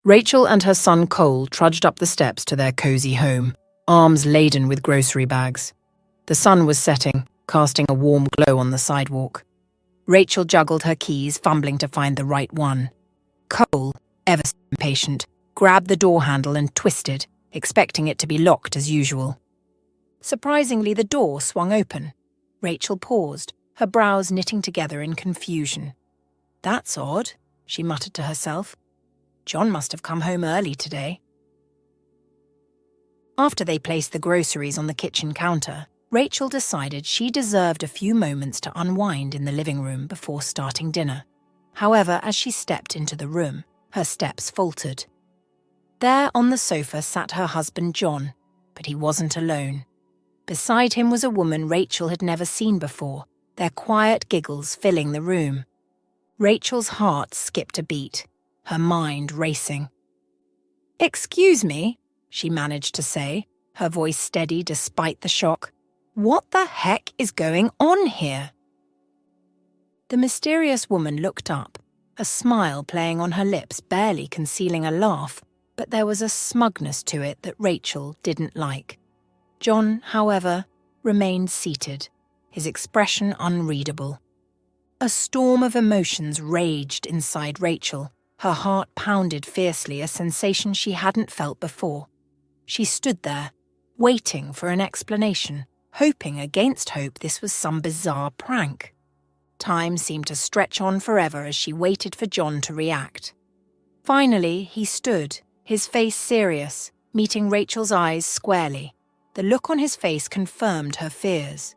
Rachel and her son Cole trudged up the steps to their cozy home, arms laden with grocery bags. The sun was setting, casting a warm glow on the sidewalk. Rachel juggled her keys, fumbling to find the right one. Cole, ever so impatient, grabbed the door handle and twisted, expecting it to be locked as usual. Surprisingly, the door swung open. Rachel paused, her brows knitting together in confusion. "That's odd," she muttered to herself. "John must have come home early today." After they placed the groceries on the kitchen counter, Rachel decided she deserved a few moments to unwind in the living room before starting dinner. However, as she stepped into the room, her steps faltered. There on the sofa sat her husband John, but he wasn't alone. Beside him was a woman Rachel had never seen before, their quiet giggles filling the room. Rachel's heart skipped a beat, her mind racing. "Excuse me," she managed to say, her voice steady despite the shock. "What the heck is going on here?" The mysterious woman looked up, a smile playing on her lips, barely concealing a laugh, but there was a smugness to it that Rachel didn't like. John, however, remained seated, his expression unreadable. A storm of emotions raged inside Rachel. Her heart pounded fiercely, a sensation she hadn't felt before. She stood there, waiting for an explanation, hoping against hope this was some bizarre prank. Time seemed to stretch on forever as she waited for John to react. Finally, he stood, his face serious, meeting Rachel's eyes squarely. The look on his face confirmed her fears.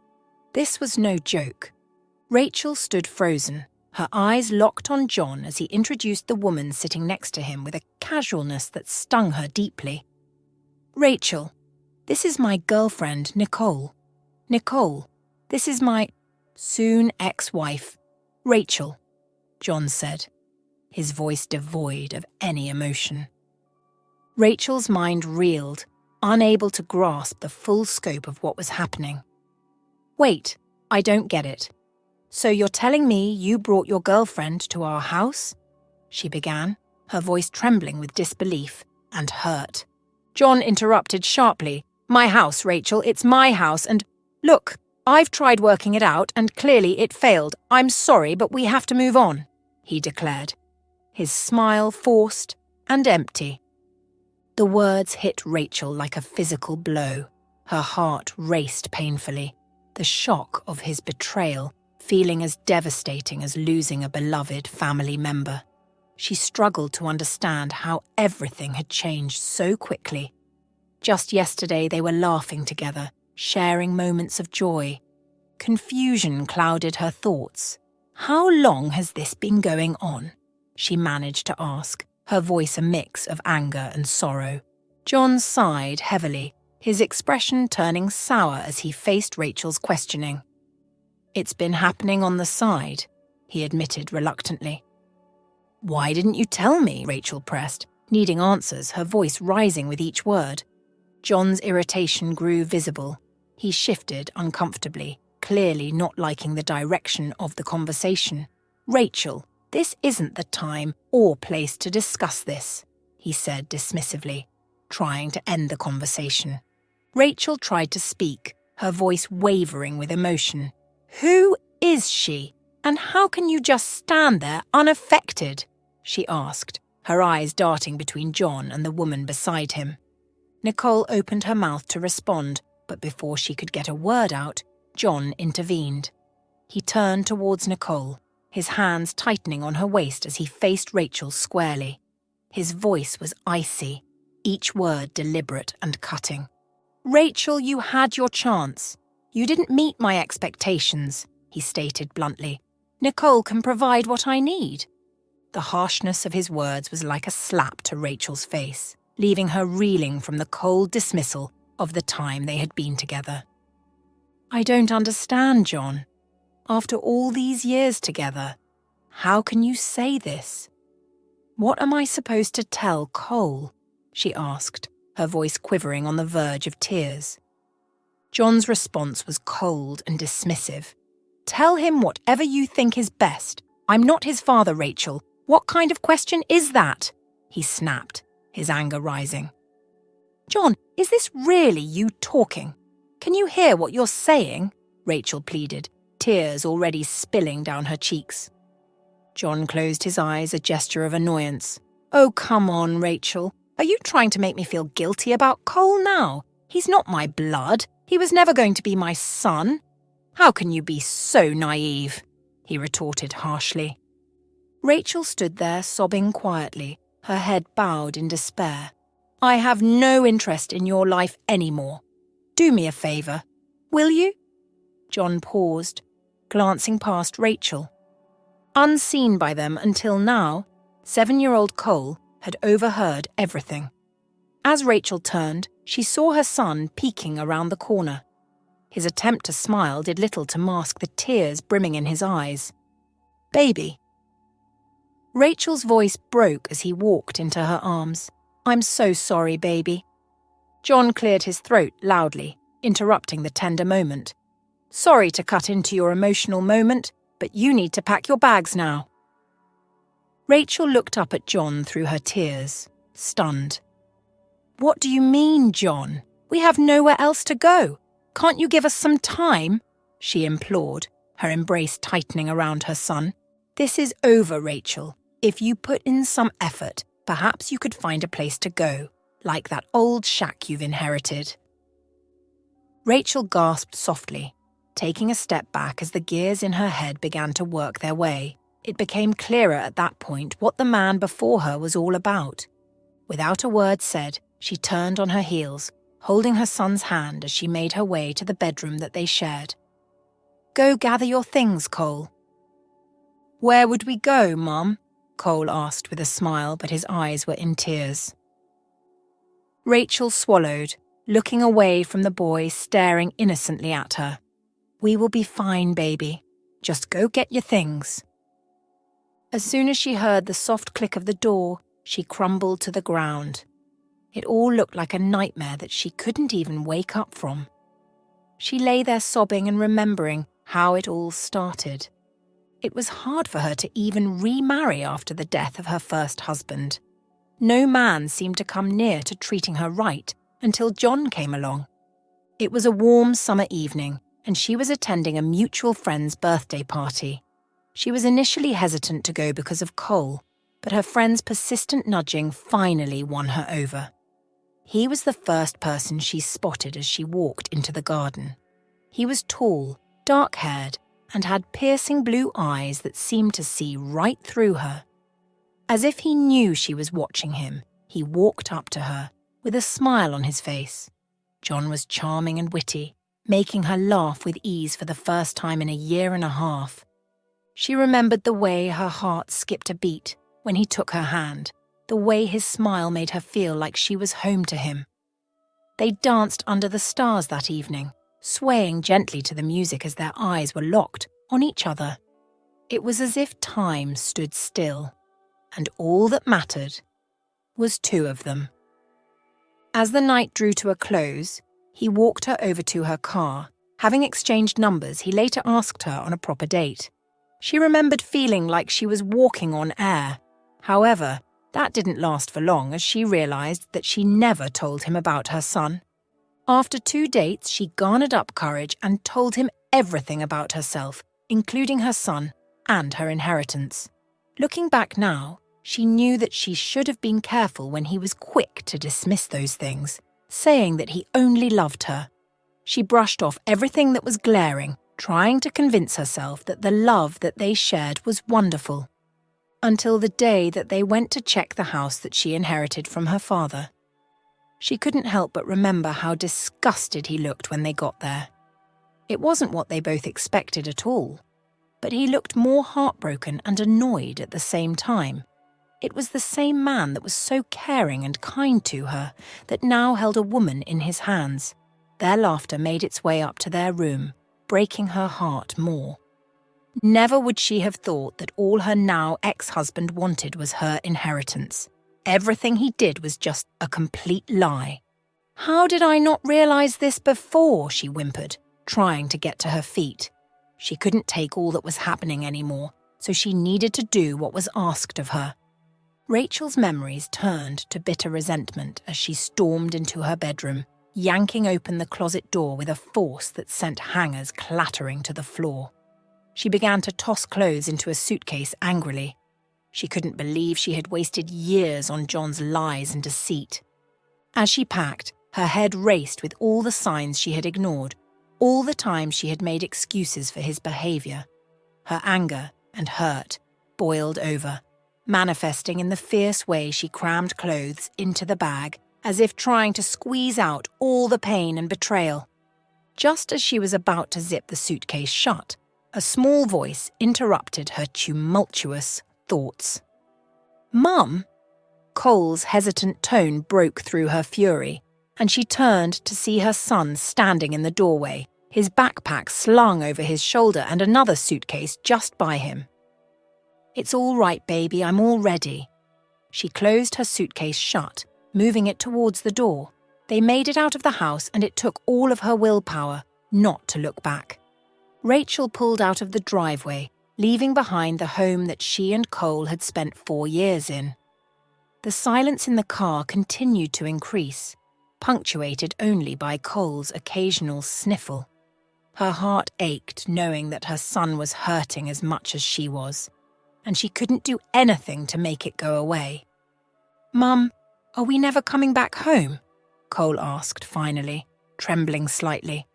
This was no joke. Rachel stood frozen, her eyes locked on John as he introduced the woman sitting next to him with a casualness that stung her deeply. "Rachel, this is my girlfriend, Nicole. Nicole, this is my soon ex-wife, Rachel," John said, his voice devoid of any emotion. Rachel's mind reeled, unable to grasp the full scope of what was happening. "Wait, I don't get it. So you're telling me you brought your girlfriend to our house?" she began, her voice trembling with disbelief and hurt. John interrupted sharply. "My house, Rachel, it's my house, and look, I've tried working it out and clearly it failed. I'm sorry, but we have to move on," he declared, his smile forced and empty. The words hit Rachel like a physical blow. Her heart raced painfully, the shock of his betrayal feeling as devastating as losing a beloved family member. She struggled to understand how everything had changed so quickly. Just yesterday they were laughing together, sharing moments of joy. Confusion clouded her thoughts. "How long has this been going on?" she managed to ask, her voice a mix of anger and sorrow. John sighed heavily, his expression turning sour as he faced Rachel's questioning. "It's been happening on the side," he admitted reluctantly. "Why didn't you tell me?" Rachel pressed, needing answers, her voice rising with each word. John's irritation grew visible. He shifted uncomfortably, clearly not liking the direction of the conversation. "Rachel, this isn't the time or place to discuss this," he said dismissively, trying to end the conversation. Rachel tried to speak, her voice wavering with emotion. "Who is she? And how can you just stand there unaffected?" she asked, her eyes darting between John and the woman beside him. Nicole opened her mouth to respond, but before she could get a word out, John intervened. He turned towards Nicole, his hands tightening on her waist as he faced Rachel squarely. His voice was icy, each word deliberate and cutting. "Rachel, you had your chance. You didn't meet my expectations," he stated bluntly. "Nicole can provide what I need." The harshness of his words was like a slap to Rachel's face, leaving her reeling from the cold dismissal of the time they had been together. "I don't understand, John. After all these years together, how can you say this? What am I supposed to tell Cole?" she asked, her voice quivering on the verge of tears. John's response was cold and dismissive. "Tell him whatever you think is best. I'm not his father, Rachel. What kind of question is that?" he snapped, his anger rising. "John, is this really you talking? Can you hear what you're saying?" Rachel pleaded, tears already spilling down her cheeks. John closed his eyes, a gesture of annoyance. "Oh, come on, Rachel. Are you trying to make me feel guilty about Cole now? He's not my blood. He was never going to be my son. How can you be so naive?" he retorted harshly. Rachel stood there sobbing quietly, her head bowed in despair. "I have no interest in your life anymore. Do me a favour, will you?" John paused, glancing past Rachel. Unseen by them until now, 7-year-old Cole had overheard everything. As Rachel turned, she saw her son peeking around the corner. His attempt to smile did little to mask the tears brimming in his eyes. "Baby." Rachel's voice broke as he walked into her arms. "I'm so sorry, baby." John cleared his throat loudly, interrupting the tender moment. "Sorry to cut into your emotional moment, but you need to pack your bags now." Rachel looked up at John through her tears, stunned. "What do you mean, John? We have nowhere else to go. Can't you give us some time?" she implored, her embrace tightening around her son. "This is over, Rachel. If you put in some effort, perhaps you could find a place to go, like that old shack you've inherited." Rachel gasped softly, taking a step back as the gears in her head began to work their way. It became clearer at that point what the man before her was all about. Without a word said, she turned on her heels, holding her son's hand as she made her way to the bedroom that they shared. "Go gather your things, Cole." "Where would we go, Mum?" Cole asked with a smile, but his eyes were in tears. Rachel swallowed, looking away from the boy staring innocently at her. "We will be fine, baby. Just go get your things." As soon as she heard the soft click of the door, she crumbled to the ground. It all looked like a nightmare that she couldn't even wake up from. She lay there sobbing and remembering how it all started. It was hard for her to even remarry after the death of her first husband. No man seemed to come near to treating her right until John came along. It was a warm summer evening, and she was attending a mutual friend's birthday party. She was initially hesitant to go because of Cole, but her friend's persistent nudging finally won her over. He was the first person she spotted as she walked into the garden. He was tall, dark-haired, and had piercing blue eyes that seemed to see right through her. As if he knew she was watching him, he walked up to her, with a smile on his face. John was charming and witty, making her laugh with ease for the first time in a year and a half. She remembered the way her heart skipped a beat when he took her hand, the way his smile made her feel like she was home to him. They danced under the stars that evening, swaying gently to the music as their eyes were locked on each other. It was as if time stood still, and all that mattered was two of them. As the night drew to a close, he walked her over to her car. Having exchanged numbers, he later asked her on a proper date. She remembered feeling like she was walking on air. However, that didn't last for long as she realized that she never told him about her son. After 2 dates, she garnered up courage and told him everything about herself, including her son and her inheritance. Looking back now, she knew that she should have been careful when he was quick to dismiss those things, saying that he only loved her. She brushed off everything that was glaring, trying to convince herself that the love that they shared was wonderful. Until the day that they went to check the house that she inherited from her father. She couldn't help but remember how disgusted he looked when they got there. It wasn't what they both expected at all, but he looked more heartbroken and annoyed at the same time. It was the same man that was so caring and kind to her that now held a woman in his hands. Their laughter made its way up to their room, breaking her heart more. Never would she have thought that all her now ex-husband wanted was her inheritance. Everything he did was just a complete lie. "How did I not realize this before?" she whimpered, trying to get to her feet. She couldn't take all that was happening anymore, so she needed to do what was asked of her. Rachel's memories turned to bitter resentment as she stormed into her bedroom, yanking open the closet door with a force that sent hangers clattering to the floor. She began to toss clothes into a suitcase angrily. She couldn't believe she had wasted years on John's lies and deceit. As she packed, her head raced with all the signs she had ignored, all the time she had made excuses for his behaviour. Her anger and hurt boiled over, manifesting in the fierce way she crammed clothes into the bag, as if trying to squeeze out all the pain and betrayal. Just as she was about to zip the suitcase shut, a small voice interrupted her tumultuous thoughts. "Mum?" Cole's hesitant tone broke through her fury, and she turned to see her son standing in the doorway, his backpack slung over his shoulder and another suitcase just by him. "It's all right, baby, I'm all ready." She closed her suitcase shut, moving it towards the door. They made it out of the house, and it took all of her willpower not to look back. Rachel pulled out of the driveway, leaving behind the home that she and Cole had spent 4 years in. The silence in the car continued to increase, punctuated only by Cole's occasional sniffle. Her heart ached knowing that her son was hurting as much as she was, and she couldn't do anything to make it go away. "Mum, are we never coming back home?" Cole asked finally, trembling slightly.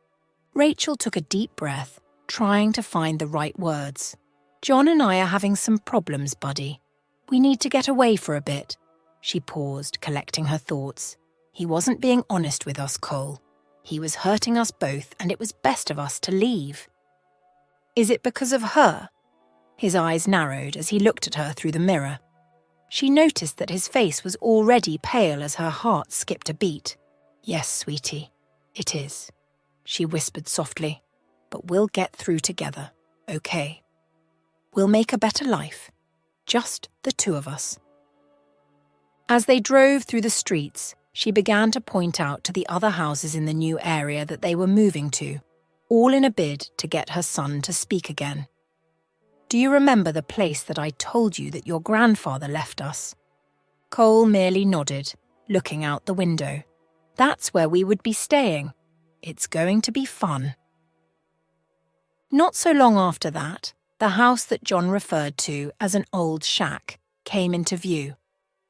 Rachel took a deep breath, trying to find the right words. "John and I are having some problems, buddy. We need to get away for a bit." She paused, collecting her thoughts. "He wasn't being honest with us, Cole. He was hurting us both, and it was best of us to leave." "Is it because of her?" His eyes narrowed as he looked at her through the mirror. She noticed that his face was already pale as her heart skipped a beat. "Yes, sweetie, it is," she whispered softly. "But we'll get through together, okay? We'll make a better life, just the two of us." As they drove through the streets, she began to point out to the other houses in the new area that they were moving to, all in a bid to get her son to speak again. "Do you remember the place that I told you that your grandfather left us?" Cole merely nodded, looking out the window. "That's where we would be staying. It's going to be fun." Not so long after that, the house that John referred to as an old shack came into view.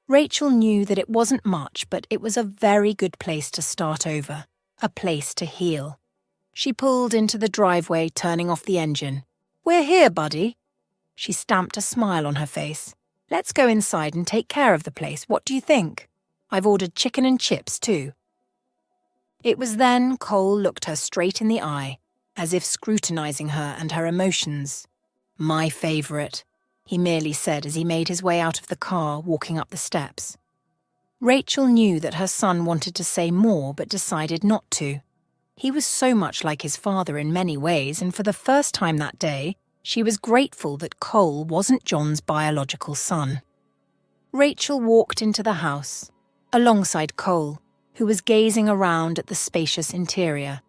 Rachel knew that it wasn't much, but it was a very good place to start over, a place to heal. She pulled into the driveway, turning off the engine. "We're here, buddy." She stamped a smile on her face. "Let's go inside and take care of the place. What do you think? I've ordered chicken and chips too." It was then Cole looked her straight in the eye, as if scrutinizing her and her emotions. "My favourite," he merely said as he made his way out of the car, walking up the steps. Rachel knew that her son wanted to say more but decided not to. He was so much like his father in many ways, and for the first time that day, she was grateful that Cole wasn't John's biological son. Rachel walked into the house, alongside Cole, who was gazing around at the spacious interior.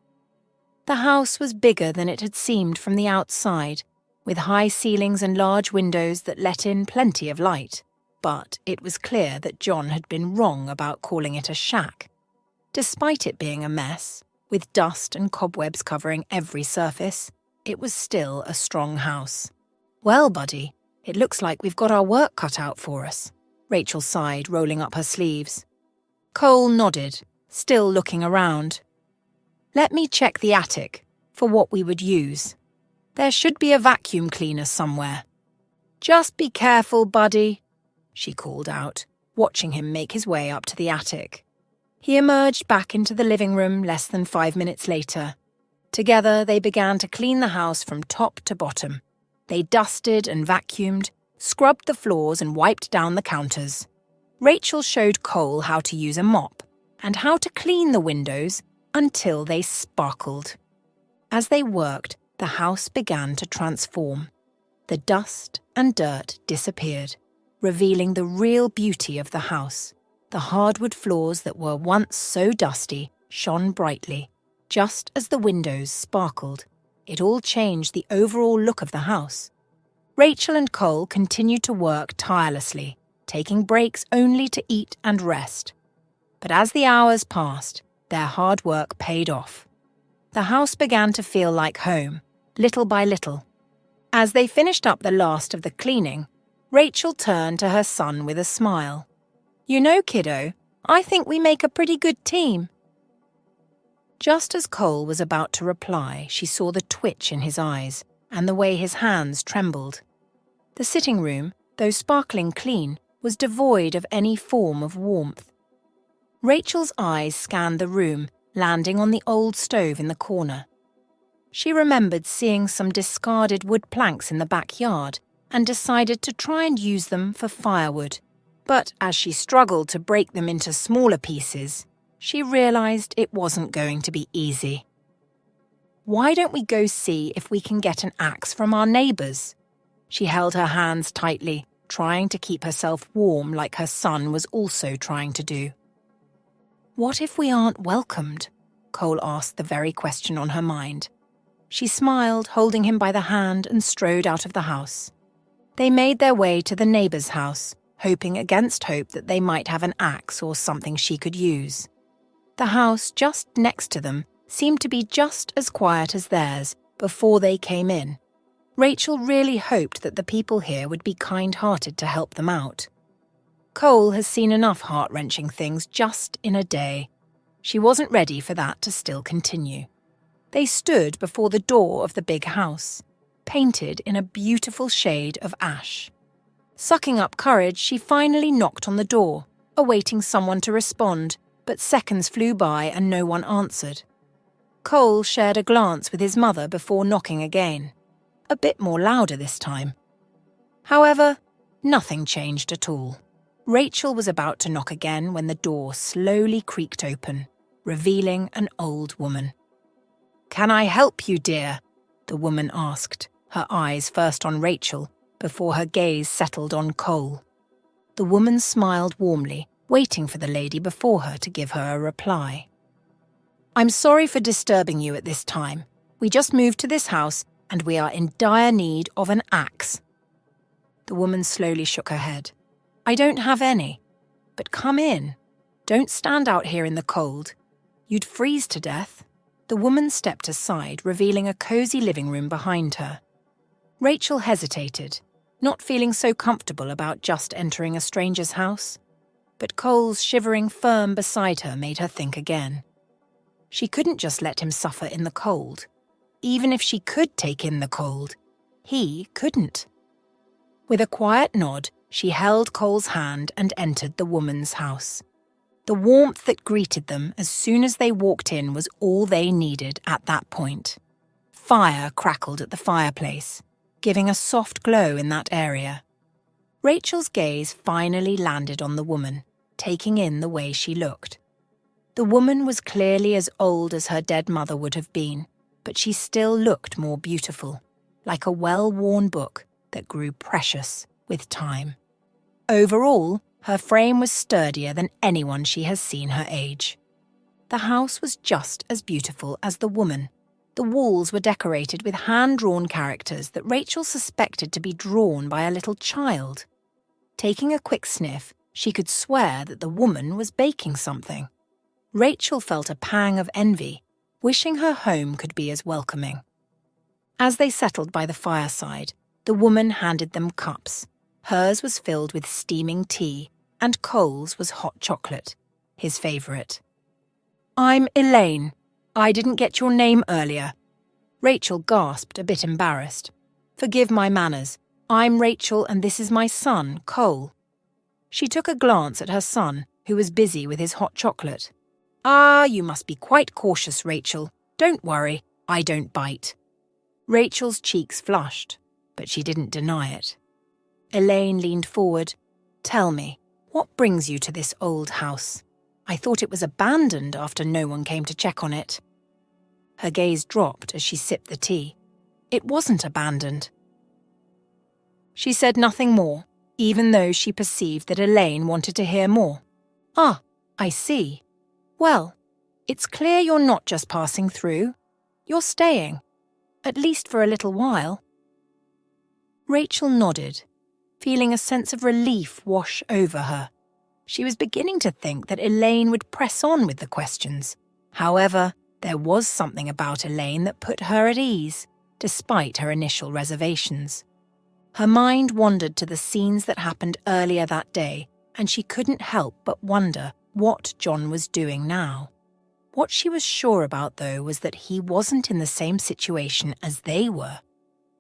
The house was bigger than it had seemed from the outside, with high ceilings and large windows that let in plenty of light. But it was clear that John had been wrong about calling it a shack. Despite it being a mess, with dust and cobwebs covering every surface, it was still a strong house. "Well, buddy, it looks like we've got our work cut out for us," Rachel sighed, rolling up her sleeves. Cole nodded, still looking around. "Let me check the attic for what we would use. There should be a vacuum cleaner somewhere." "Just be careful, buddy," she called out, watching him make his way up to the attic. He emerged back into the living room less than 5 minutes later. Together, they began to clean the house from top to bottom. They dusted and vacuumed, scrubbed the floors and wiped down the counters. Rachel showed Cole how to use a mop and how to clean the windows until they sparkled. As they worked, the house began to transform. The dust and dirt disappeared, revealing the real beauty of the house. The hardwood floors that were once so dusty shone brightly, just as the windows sparkled. It all changed the overall look of the house. Rachel and Cole continued to work tirelessly, taking breaks only to eat and rest. But as the hours passed, their hard work paid off. The house began to feel like home, little by little. As they finished up the last of the cleaning, Rachel turned to her son with a smile. "You know, kiddo, I think we make a pretty good team." Just as Cole was about to reply, she saw the twitch in his eyes and the way his hands trembled. The sitting room, though sparkling clean, was devoid of any form of warmth. Rachel's eyes scanned the room, landing on the old stove in the corner. She remembered seeing some discarded wood planks in the backyard and decided to try and use them for firewood. But as she struggled to break them into smaller pieces, she realized it wasn't going to be easy. "Why don't we go see if we can get an axe from our neighbors?" She held her hands tightly, trying to keep herself warm like her son was also trying to do. "What if we aren't welcomed?" Cole asked the very question on her mind. She smiled, holding him by the hand, and strode out of the house. They made their way to the neighbor's house, hoping against hope that they might have an axe or something she could use. The house just next to them seemed to be just as quiet as theirs before they came in. Rachel really hoped that the people here would be kind-hearted to help them out. Cole has seen enough heart-wrenching things just in a day. She wasn't ready for that to still continue. They stood before the door of the big house, painted in a beautiful shade of ash. Sucking up courage, she finally knocked on the door, awaiting someone to respond, but seconds flew by and no one answered. Cole shared a glance with his mother before knocking again, a bit more louder this time. However, nothing changed at all. Rachel was about to knock again when the door slowly creaked open, revealing an old woman. "Can I help you, dear?" the woman asked, her eyes first on Rachel before her gaze settled on Cole. The woman smiled warmly, waiting for the lady before her to give her a reply. "I'm sorry for disturbing you at this time. We just moved to this house and we are in dire need of an axe." The woman slowly shook her head. "I don't have any. But come in. Don't stand out here in the cold. You'd freeze to death." The woman stepped aside, revealing a cozy living room behind her. Rachel hesitated, not feeling so comfortable about just entering a stranger's house. But Cole's shivering firm beside her made her think again. She couldn't just let him suffer in the cold. Even if she could take in the cold, he couldn't. With a quiet nod, she held Cole's hand and entered the woman's house. The warmth that greeted them as soon as they walked in was all they needed at that point. Fire crackled at the fireplace, giving a soft glow in that area. Rachel's gaze finally landed on the woman, taking in the way she looked. The woman was clearly as old as her dead mother would have been, but she still looked more beautiful, like a well-worn book that grew precious with time. Overall, her frame was sturdier than anyone she has seen her age. The house was just as beautiful as the woman. The walls were decorated with hand-drawn characters that Rachel suspected to be drawn by a little child. Taking a quick sniff, she could swear that the woman was baking something. Rachel felt a pang of envy, wishing her home could be as welcoming. As they settled by the fireside, the woman handed them cups. Hers was filled with steaming tea, and Cole's was hot chocolate, his favourite. "I'm Elaine. I didn't get your name earlier." Rachel gasped, a bit embarrassed. "Forgive my manners. I'm Rachel and this is my son, Cole." She took a glance at her son, who was busy with his hot chocolate. "Ah, you must be quite cautious, Rachel. Don't worry, I don't bite." Rachel's cheeks flushed, but she didn't deny it. Elaine leaned forward. "Tell me, what brings you to this old house? I thought it was abandoned after no one came to check on it." Her gaze dropped as she sipped the tea. It wasn't abandoned. She said nothing more, even though she perceived that Elaine wanted to hear more. "Ah, I see. Well, it's clear you're not just passing through. You're staying, at least for a little while." Rachel nodded, feeling a sense of relief wash over her. She was beginning to think that Elaine would press on with the questions. However, there was something about Elaine that put her at ease, despite her initial reservations. Her mind wandered to the scenes that happened earlier that day, and she couldn't help but wonder what John was doing now. What she was sure about, though, was that he wasn't in the same situation as they were.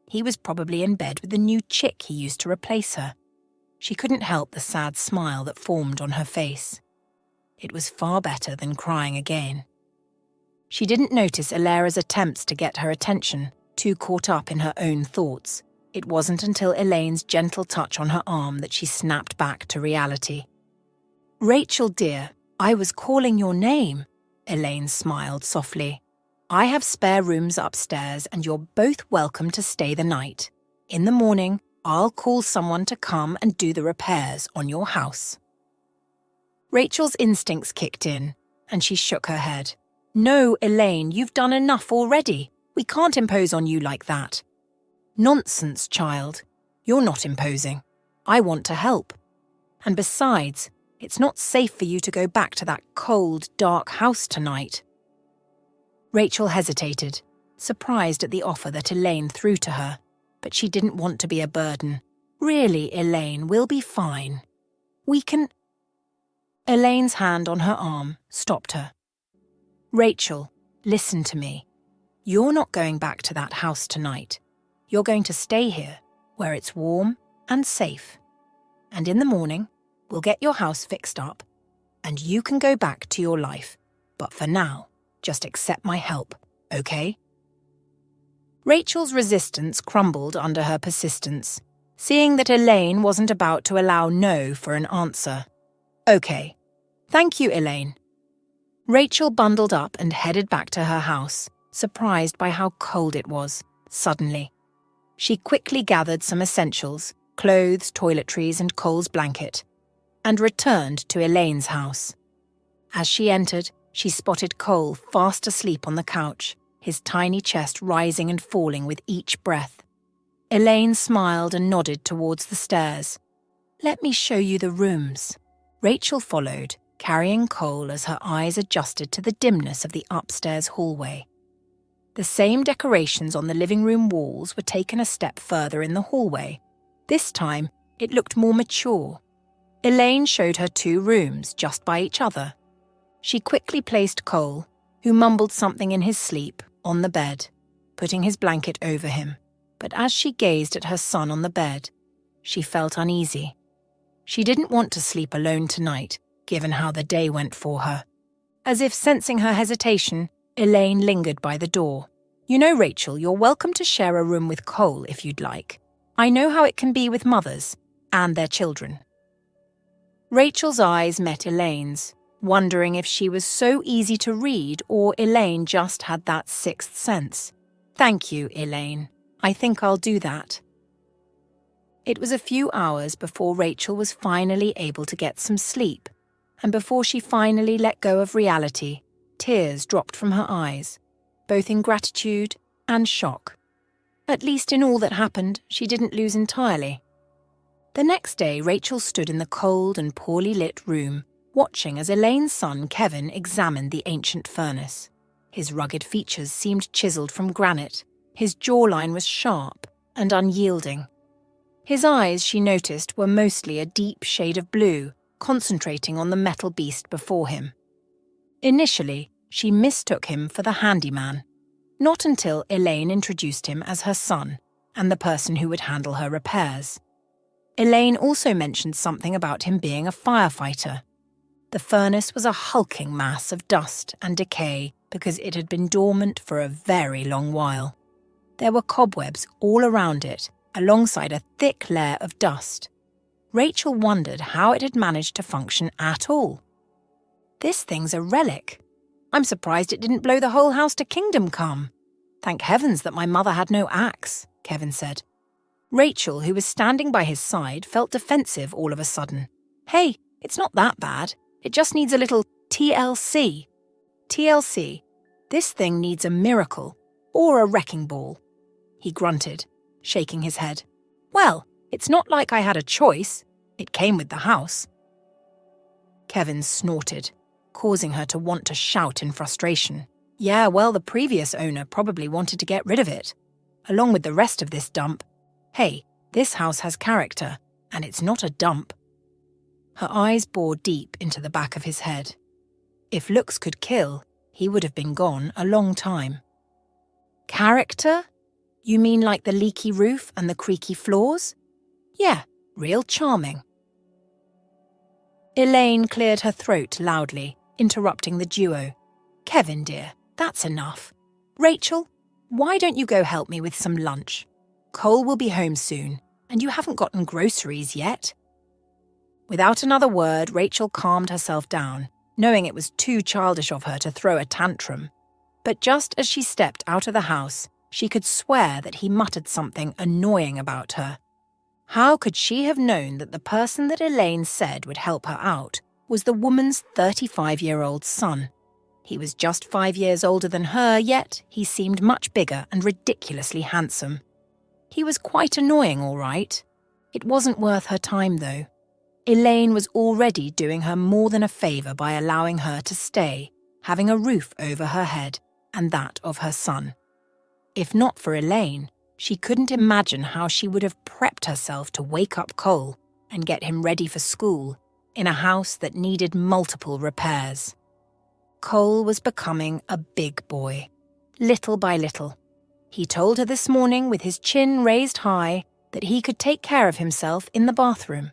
He was probably in bed with the new chick he used to replace her. She couldn't help the sad smile that formed on her face. It was far better than crying again. She didn't notice Elara's attempts to get her attention, too caught up in her own thoughts. It wasn't until Elaine's gentle touch on her arm that she snapped back to reality. "Rachel, dear, I was calling your name," Elaine smiled softly. "I have spare rooms upstairs and you're both welcome to stay the night. In the morning, I'll call someone to come and do the repairs on your house." Rachel's instincts kicked in, and she shook her head. "No, Elaine, you've done enough already. We can't impose on you like that." "Nonsense, child. You're not imposing. I want to help. And besides, it's not safe for you to go back to that cold, dark house tonight." Rachel hesitated, surprised at the offer that Elaine threw to her, but she didn't want to be a burden. "Really, Elaine, we'll be fine. We can—" Elaine's hand on her arm stopped her. "Rachel, listen to me. You're not going back to that house tonight. You're going to stay here, where it's warm and safe. And in the morning, we'll get your house fixed up, and you can go back to your life. But for now, just accept my help, okay?" Rachel's resistance crumbled under her persistence, seeing that Elaine wasn't about to allow no for an answer. "Okay. Thank you, Elaine." Rachel bundled up and headed back to her house, surprised by how cold it was, suddenly. She quickly gathered some essentials, clothes, toiletries, and Cole's blanket, and returned to Elaine's house. As she entered, she spotted Cole fast asleep on the couch, his tiny chest rising and falling with each breath. Elaine smiled and nodded towards the stairs. "Let me show you the rooms." Rachel followed, carrying Cole as her eyes adjusted to the dimness of the upstairs hallway. The same decorations on the living room walls were taken a step further in the hallway. This time, it looked more mature. Elaine showed her 2 rooms just by each other. She quickly placed Cole, who mumbled something in his sleep, on the bed, putting his blanket over him. But as she gazed at her son on the bed, she felt uneasy. She didn't want to sleep alone tonight, given how the day went for her. As if sensing her hesitation, Elaine lingered by the door. "You know, Rachel, you're welcome to share a room with Cole if you'd like. I know how it can be with mothers and their children." Rachel's eyes met Elaine's, wondering if she was so easy to read or Elaine just had that sixth sense. "Thank you, Elaine. I think I'll do that." It was a few hours before Rachel was finally able to get some sleep, and before she finally let go of reality, tears dropped from her eyes, both in gratitude and shock. At least in all that happened, she didn't lose entirely. The next day, Rachel stood in the cold and poorly lit room, watching as Elaine's son Kevin examined the ancient furnace. His rugged features seemed chiseled from granite. His jawline was sharp and unyielding. His eyes, she noticed, were mostly a deep shade of blue, concentrating on the metal beast before him. Initially, she mistook him for the handyman, not until Elaine introduced him as her son and the person who would handle her repairs. Elaine also mentioned something about him being a firefighter. The furnace was a hulking mass of dust and decay because it had been dormant for a very long while. There were cobwebs all around it, alongside a thick layer of dust. Rachel wondered how it had managed to function at all. "This thing's a relic. I'm surprised it didn't blow the whole house to kingdom come. Thank heavens that my mother had no axe," Kevin said. Rachel, who was standing by his side, felt defensive all of a sudden. "Hey, it's not that bad. It just needs a little TLC. TLC, this thing needs a miracle or a wrecking ball." He grunted, shaking his head. "Well, It's not like I had a choice. It came with the house." Kevin snorted, causing her to want to shout in frustration. Yeah, well, the previous owner probably wanted to get rid of it, along with the rest of this dump. Hey, this house has character, and it's not a dump. Her eyes bored deep into the back of his head. If looks could kill, he would have been gone a long time. Character? You mean like the leaky roof and the creaky floors? Yeah, real charming. Elaine cleared her throat loudly, interrupting the duo. Kevin, dear, that's enough. Rachel, why don't you go help me with some lunch? Cole will be home soon, and you haven't gotten groceries yet. Without another word, Rachel calmed herself down, knowing it was too childish of her to throw a tantrum. But just as she stepped out of the house, she could swear that he muttered something annoying about her. How could she have known that the person that Elaine said would help her out was the woman's 35-year-old son? He was just 5 years older than her, yet he seemed much bigger and ridiculously handsome. He was quite annoying, all right. It wasn't worth her time, though. Elaine was already doing her more than a favour by allowing her to stay, having a roof over her head and that of her son. If not for Elaine, she couldn't imagine how she would have prepped herself to wake up Cole and get him ready for school in a house that needed multiple repairs. Cole was becoming a big boy, little by little. He told her this morning with his chin raised high that he could take care of himself in the bathroom.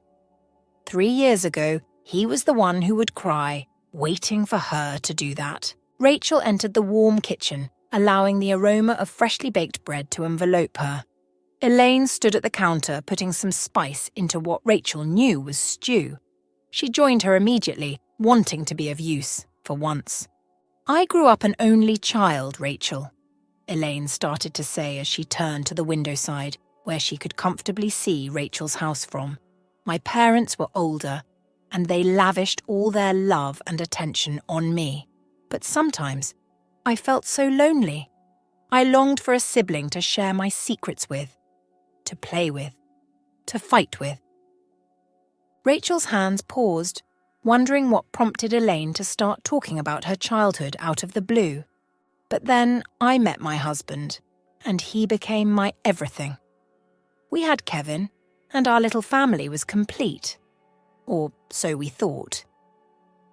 3 years ago, he was the one who would cry, waiting for her to do that. Rachel entered the warm kitchen, allowing the aroma of freshly baked bread to envelope her. Elaine stood at the counter putting some spice into what Rachel knew was stew. She joined her immediately, wanting to be of use, for once. "I grew up an only child, Rachel," Elaine started to say as she turned to the window side, where she could comfortably see Rachel's house from. "My parents were older, and they lavished all their love and attention on me. But sometimes I felt so lonely. I longed for a sibling to share my secrets with, to play with, to fight with." Rachel's hands paused, wondering what prompted Elaine to start talking about her childhood out of the blue. But then I met my husband, and he became my everything. We had Kevin, and our little family was complete. Or so we thought.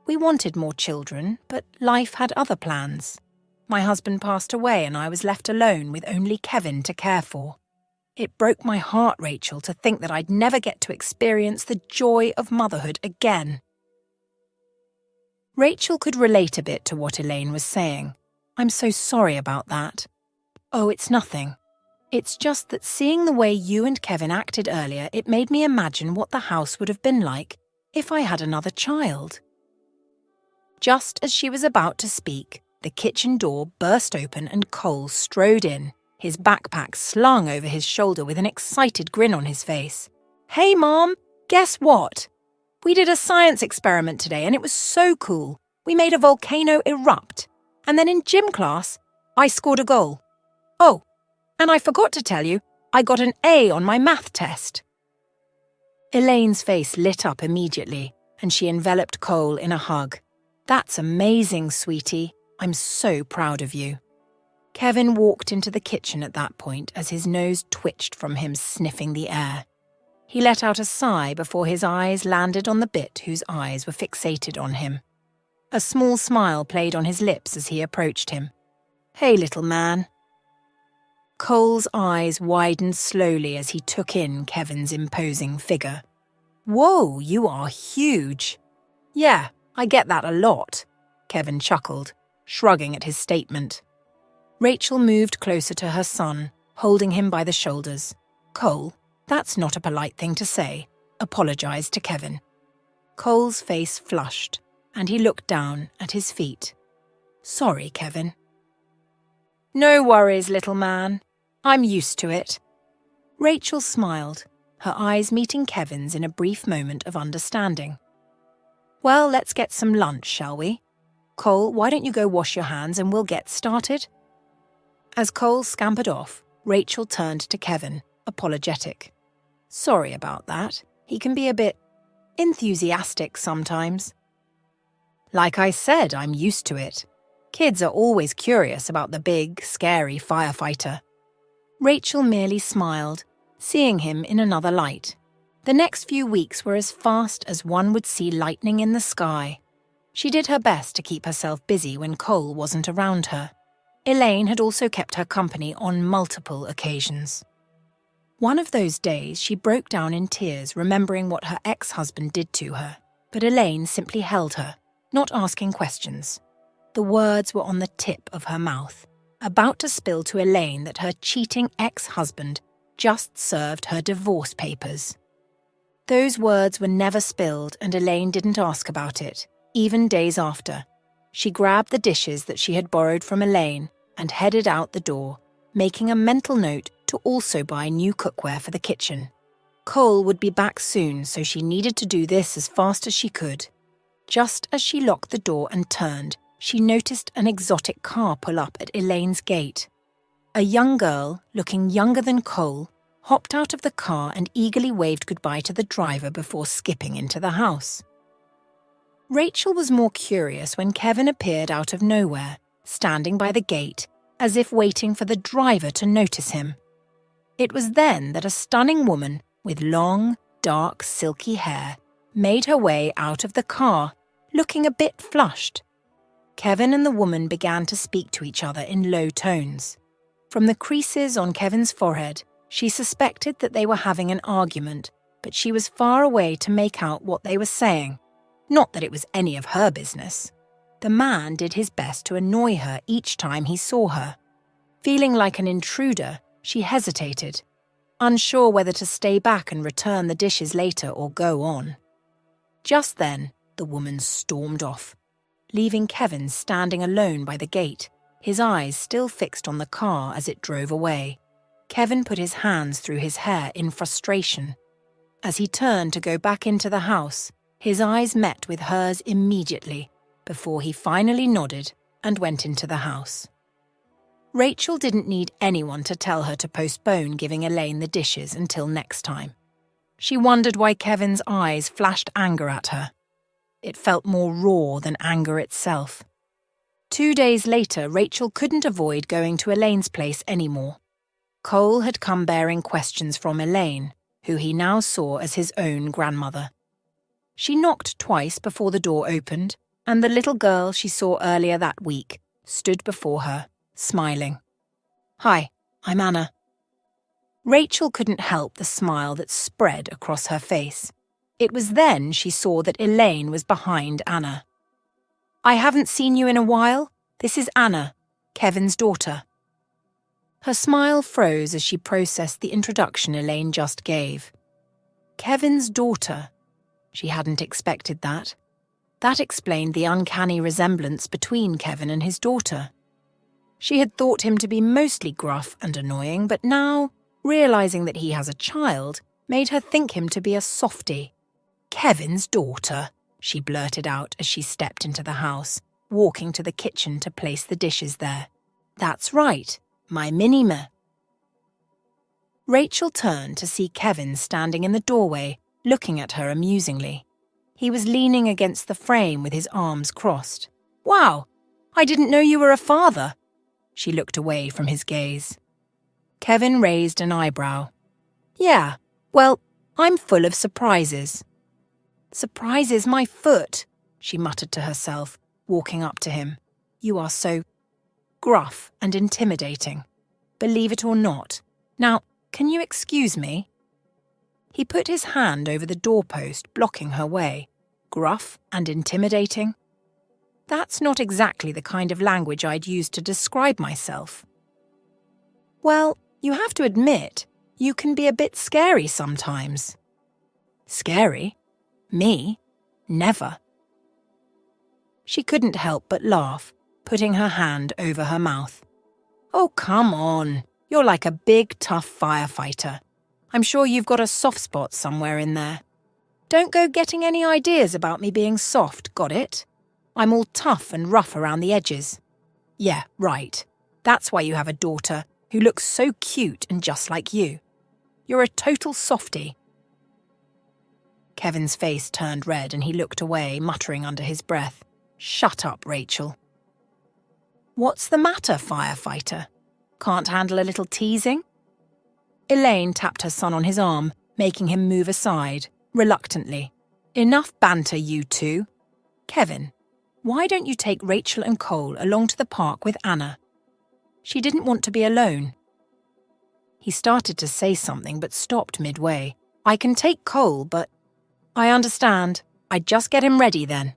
We wanted more children, but life had other plans. My husband passed away and I was left alone with only Kevin to care for. It broke my heart, Rachel, to think that I'd never get to experience the joy of motherhood again. Rachel could relate a bit to what Elaine was saying. "I'm so sorry about that." "Oh, it's nothing. It's just that seeing the way you and Kevin acted earlier, it made me imagine what the house would have been like if I had another child." Just as she was about to speak, the kitchen door burst open and Cole strode in, his backpack slung over his shoulder with an excited grin on his face. "Hey, Mom, guess what? We did a science experiment today and it was so cool. We made a volcano erupt. And then in gym class, I scored a goal. Oh, and I forgot to tell you, I got an A on my math test." Elaine's face lit up immediately and she enveloped Cole in a hug. "That's amazing, sweetie. I'm so proud of you." Kevin walked into the kitchen at that point as his nose twitched from him sniffing the air. He let out a sigh before his eyes landed on the bit whose eyes were fixated on him. A small smile played on his lips as he approached him. "Hey, little man." Cole's eyes widened slowly as he took in Kevin's imposing figure. "Whoa, you are huge." "Yeah, I get that a lot," Kevin chuckled, shrugging at his statement. Rachel moved closer to her son, holding him by the shoulders. "Cole, that's not a polite thing to say," apologized to Kevin. Cole's face flushed, and he looked down at his feet. "Sorry, Kevin." "No worries, little man. I'm used to it." Rachel smiled, her eyes meeting Kevin's in a brief moment of understanding. "Well, let's get some lunch, shall we? Cole, why don't you go wash your hands and we'll get started?" As Cole scampered off, Rachel turned to Kevin, apologetic. Sorry about that. He can be a bit enthusiastic sometimes. Like I said, I'm used to it. Kids are always curious about the big, scary firefighter. Rachel merely smiled, seeing him in another light. The next few weeks were as fast as one would see lightning in the sky. She did her best to keep herself busy when Cole wasn't around her. Elaine had also kept her company on multiple occasions. One of those days, she broke down in tears, remembering what her ex-husband did to her. But Elaine simply held her, not asking questions. The words were on the tip of her mouth, about to spill to Elaine that her cheating ex-husband just served her divorce papers. Those words were never spilled, and Elaine didn't ask about it, even days after. She grabbed the dishes that she had borrowed from Elaine and headed out the door, making a mental note to also buy new cookware for the kitchen. Cole would be back soon, so she needed to do this as fast as she could. Just as she locked the door and turned, she noticed an exotic car pull up at Elaine's gate. A young girl, looking younger than Cole, hopped out of the car and eagerly waved goodbye to the driver before skipping into the house. Rachel was more curious when Kevin appeared out of nowhere, standing by the gate, as if waiting for the driver to notice him. It was then that a stunning woman with long, dark, silky hair made her way out of the car, looking a bit flushed. Kevin and the woman began to speak to each other in low tones. From the creases on Kevin's forehead, she suspected that they were having an argument, but she was far away to make out what they were saying. Not that it was any of her business. The man did his best to annoy her each time he saw her. Feeling like an intruder, she hesitated, unsure whether to stay back and return the dishes later or go on. Just then, the woman stormed off, leaving Kevin standing alone by the gate, his eyes still fixed on the car as it drove away. Kevin put his hands through his hair in frustration. As he turned to go back into the house, his eyes met with hers immediately, before he finally nodded and went into the house. Rachel didn't need anyone to tell her to postpone giving Elaine the dishes until next time. She wondered why Kevin's eyes flashed anger at her. It felt more raw than anger itself. 2 days later, Rachel couldn't avoid going to Elaine's place anymore. Cole had come bearing questions from Elaine, who he now saw as his own grandmother. She knocked twice before the door opened, and the little girl she saw earlier that week stood before her, smiling. "Hi, I'm Anna." Rachel couldn't help the smile that spread across her face. It was then she saw that Elaine was behind Anna. "I haven't seen you in a while. This is Anna, Kevin's daughter." Her smile froze as she processed the introduction Elaine just gave. Kevin's daughter. She hadn't expected that. That explained the uncanny resemblance between Kevin and his daughter. She had thought him to be mostly gruff and annoying, but now, realizing that he has a child, made her think him to be a softie. "Kevin's daughter," she blurted out as she stepped into the house, walking to the kitchen to place the dishes there. "That's right, my mini-me." Rachel turned to see Kevin standing in the doorway, looking at her amusingly. He was leaning against the frame with his arms crossed. "Wow, I didn't know you were a father." She looked away from his gaze. Kevin raised an eyebrow. "Yeah, well, I'm full of surprises." "Surprises my foot," she muttered to herself, walking up to him. "You are so gruff and intimidating. Believe it or not. Now, can you excuse me?" He put his hand over the doorpost, blocking her way. Gruff and intimidating? That's not exactly the kind of language I'd use to describe myself. "Well, you have to admit, you can be a bit scary sometimes." "Scary? Me? Never." She couldn't help but laugh, putting her hand over her mouth. "Oh, come on. You're like a big, tough firefighter. I'm sure you've got a soft spot somewhere in there. Don't go getting any ideas about me being soft, got it? I'm all tough and rough around the edges." "Yeah, right. That's why you have a daughter who looks so cute and just like you. You're a total softie, Kevin's face turned red and he looked away, muttering under his breath, "Shut up, Rachel." "What's the matter, firefighter? Can't handle a little teasing?" Elaine tapped her son on his arm, making him move aside, reluctantly. "Enough banter, you two. Kevin, why don't you take Rachel and Cole along to the park with Anna? She didn't want to be alone." He started to say something but stopped midway. "I can take Cole, but—" "I understand. I'd just get him ready then."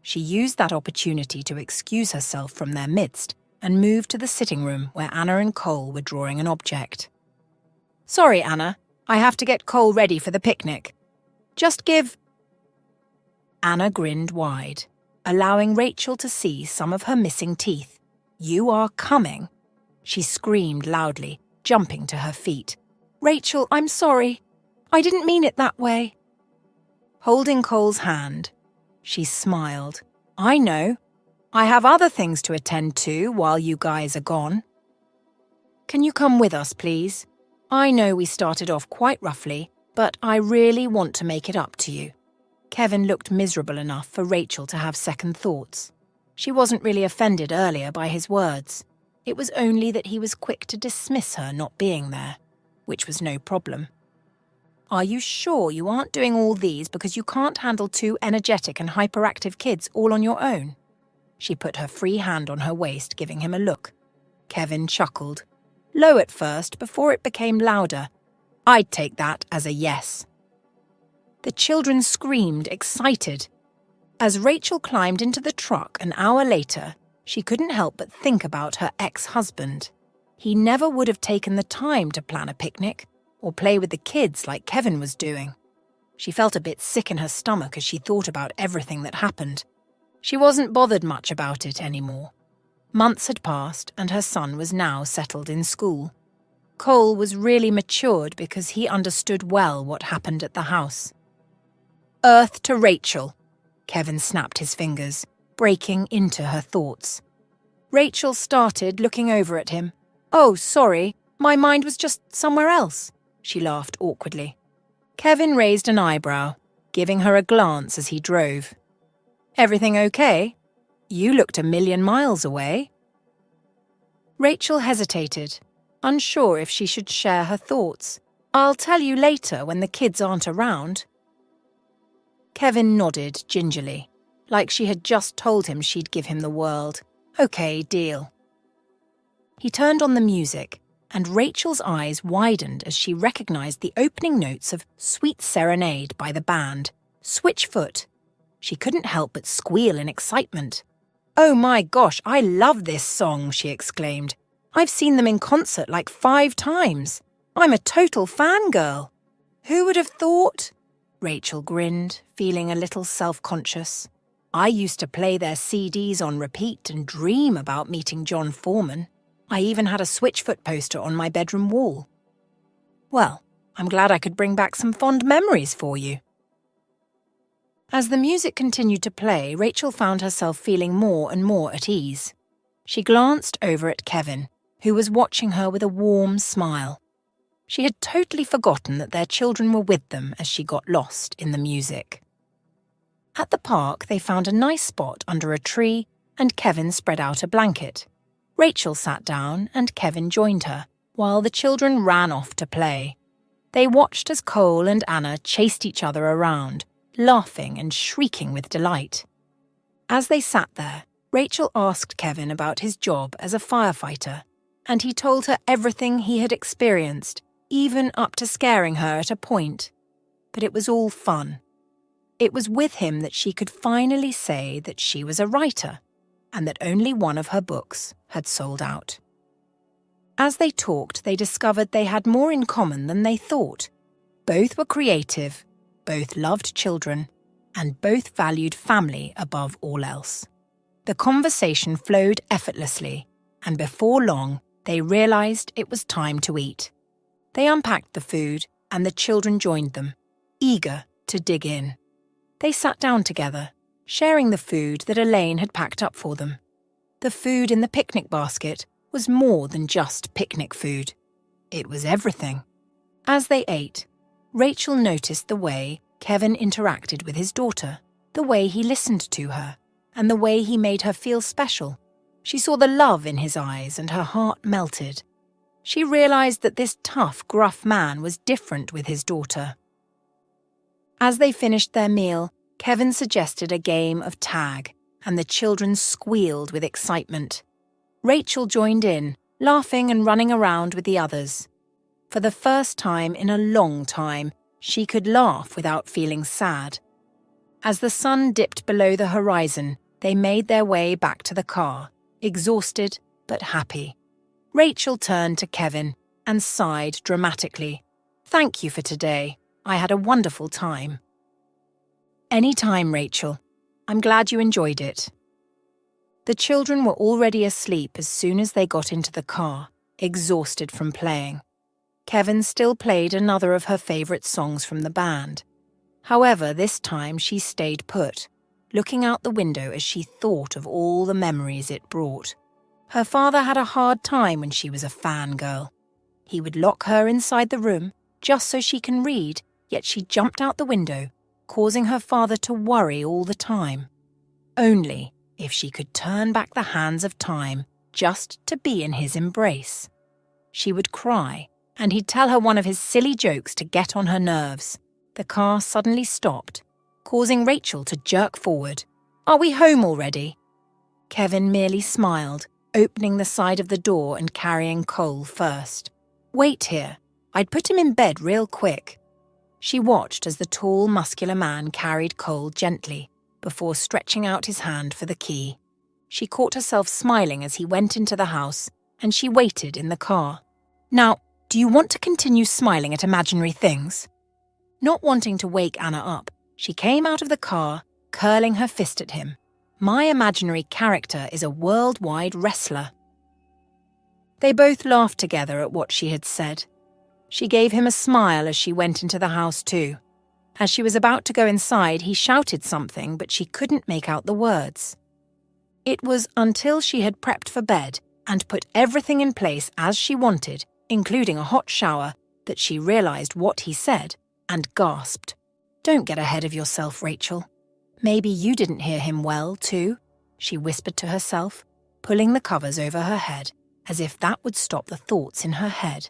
She used that opportunity to excuse herself from their midst and moved to the sitting room where Anna and Cole were drawing an object. "Sorry, Anna. I have to get Cole ready for the picnic. Just give—" Anna grinned wide, allowing Rachel to see some of her missing teeth. "You are coming?" She screamed loudly, jumping to her feet. "Rachel, I'm sorry. I didn't mean it that way." Holding Cole's hand, she smiled. "I know. I have other things to attend to while you guys are gone. Can you come with us, please? I know we started off quite roughly, but I really want to make it up to you." Kevin looked miserable enough for Rachel to have second thoughts. She wasn't really offended earlier by his words. It was only that he was quick to dismiss her not being there, which was no problem. "Are you sure you aren't doing all these because you can't handle two energetic and hyperactive kids all on your own?" She put her free hand on her waist, giving him a look. Kevin chuckled, low at first before it became louder. "I'd take that as a yes." The children screamed, excited. As Rachel climbed into the truck an hour later, she couldn't help but think about her ex-husband. He never would have taken the time to plan a picnic or play with the kids like Kevin was doing. She felt a bit sick in her stomach as she thought about everything that happened. She wasn't bothered much about it anymore. Months had passed and her son was now settled in school. Cole was really matured because he understood well what happened at the house. "Earth to Rachel," Kevin snapped his fingers, breaking into her thoughts. Rachel started looking over at him. "Oh, sorry, my mind was just somewhere else," she laughed awkwardly. Kevin raised an eyebrow, giving her a glance as he drove. "Everything okay? You looked a million miles away." Rachel hesitated, unsure if she should share her thoughts. "I'll tell you later when the kids aren't around." Kevin nodded gingerly, like she had just told him she'd give him the world. "Okay, deal." He turned on the music, and Rachel's eyes widened as she recognized the opening notes of Sweet Serenade by the band, Switchfoot. She couldn't help but squeal in excitement. "Oh my gosh, I love this song," she exclaimed. "I've seen them in concert like 5 times. I'm a total fangirl." "Who would have thought?" Rachel grinned, feeling a little self-conscious. "I used to play their CDs on repeat and dream about meeting John Foreman. I even had a Switchfoot poster on my bedroom wall." "Well, I'm glad I could bring back some fond memories for you." As the music continued to play, Rachel found herself feeling more and more at ease. She glanced over at Kevin, who was watching her with a warm smile. She had totally forgotten that their children were with them as she got lost in the music. At the park, they found a nice spot under a tree, and Kevin spread out a blanket. Rachel sat down, and Kevin joined her, while the children ran off to play. They watched as Cole and Anna chased each other around, laughing and shrieking with delight. As they sat there, Rachel asked Kevin about his job as a firefighter, and he told her everything he had experienced, even up to scaring her at a point. But it was all fun. It was with him that she could finally say that she was a writer, and that only one of her books had sold out. As they talked, they discovered they had more in common than they thought. Both were creative, both loved children, and both valued family above all else. The conversation flowed effortlessly, and before long, they realized it was time to eat. They unpacked the food, and the children joined them, eager to dig in. They sat down together, sharing the food that Elaine had packed up for them. The food in the picnic basket was more than just picnic food. It was everything. As they ate, Rachel noticed the way Kevin interacted with his daughter, the way he listened to her, and the way he made her feel special. She saw the love in his eyes and her heart melted. She realized that this tough, gruff man was different with his daughter. As they finished their meal, Kevin suggested a game of tag, and the children squealed with excitement. Rachel joined in, laughing and running around with the others. For the first time in a long time, she could laugh without feeling sad. As the sun dipped below the horizon, they made their way back to the car, exhausted but happy. Rachel turned to Kevin and sighed dramatically. "Thank you for today. I had a wonderful time." "Any time, Rachel. I'm glad you enjoyed it." The children were already asleep as soon as they got into the car, exhausted from playing. Kevin still played another of her favourite songs from the band. However, this time she stayed put, looking out the window as she thought of all the memories it brought. Her father had a hard time when she was a fangirl. He would lock her inside the room just so she can read, yet she jumped out the window, causing her father to worry all the time. Only if she could turn back the hands of time just to be in his embrace. She would cry, and he'd tell her one of his silly jokes to get on her nerves. The car suddenly stopped, causing Rachel to jerk forward. "Are we home already?" Kevin merely smiled, opening the side of the door and carrying Cole first. "Wait here. I'd put him in bed real quick." She watched as the tall, muscular man carried Cole gently, before stretching out his hand for the key. She caught herself smiling as he went into the house, and she waited in the car. "Now, do you want to continue smiling at imaginary things?" Not wanting to wake Anna up, she came out of the car, curling her fist at him. "My imaginary character is a worldwide wrestler." They both laughed together at what she had said. She gave him a smile as she went into the house too. As she was about to go inside, he shouted something, but she couldn't make out the words. It was until she had prepped for bed and put everything in place as she wanted, including a hot shower, that she realized what he said and gasped. "Don't get ahead of yourself, Rachel. Maybe you didn't hear him well, too," she whispered to herself, pulling the covers over her head, as if that would stop the thoughts in her head.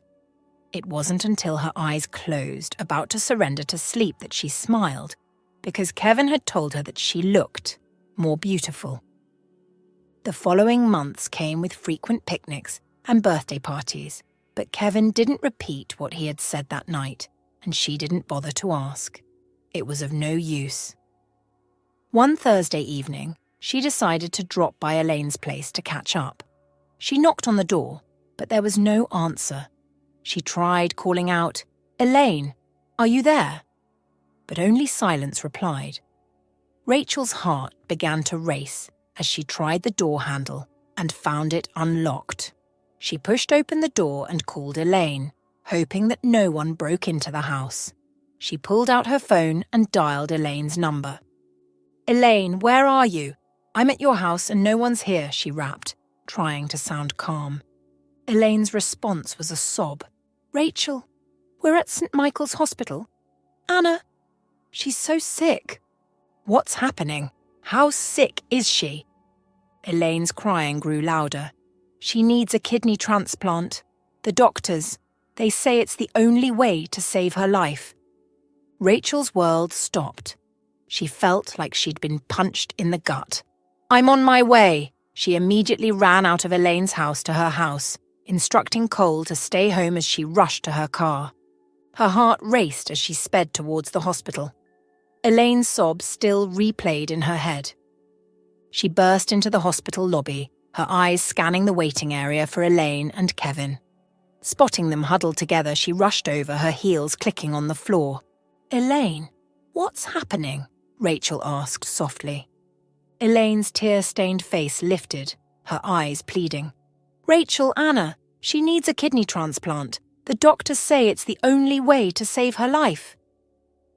It wasn't until her eyes closed, about to surrender to sleep, that she smiled, because Kevin had told her that she looked more beautiful. The following months came with frequent picnics and birthday parties, but Kevin didn't repeat what he had said that night, and she didn't bother to ask. It was of no use. One Thursday evening, she decided to drop by Elaine's place to catch up. She knocked on the door, but there was no answer. She tried calling out, "Elaine, are you there?" But only silence replied. Rachel's heart began to race as she tried the door handle and found it unlocked. She pushed open the door and called Elaine, hoping that no one broke into the house. She pulled out her phone and dialed Elaine's number. "Elaine, where are you? I'm at your house and no one's here," she rapped, trying to sound calm. Elaine's response was a sob. "Rachel, we're at St. Michael's Hospital. Anna, she's so sick." "What's happening? How sick is she?" Elaine's crying grew louder. "She needs a kidney transplant. The doctors, they say it's the only way to save her life." Rachel's world stopped. She felt like she'd been punched in the gut. "I'm on my way." She immediately ran out of Elaine's house to her house, instructing Cole to stay home as she rushed to her car. Her heart raced as she sped towards the hospital. Elaine's sobs still replayed in her head. She burst into the hospital lobby, her eyes scanning the waiting area for Elaine and Kevin. Spotting them huddled together, she rushed over, her heels clicking on the floor. "Elaine, what's happening?" Rachel asked softly. Elaine's tear-stained face lifted, her eyes pleading. "Rachel, Anna, she needs a kidney transplant. The doctors say it's the only way to save her life."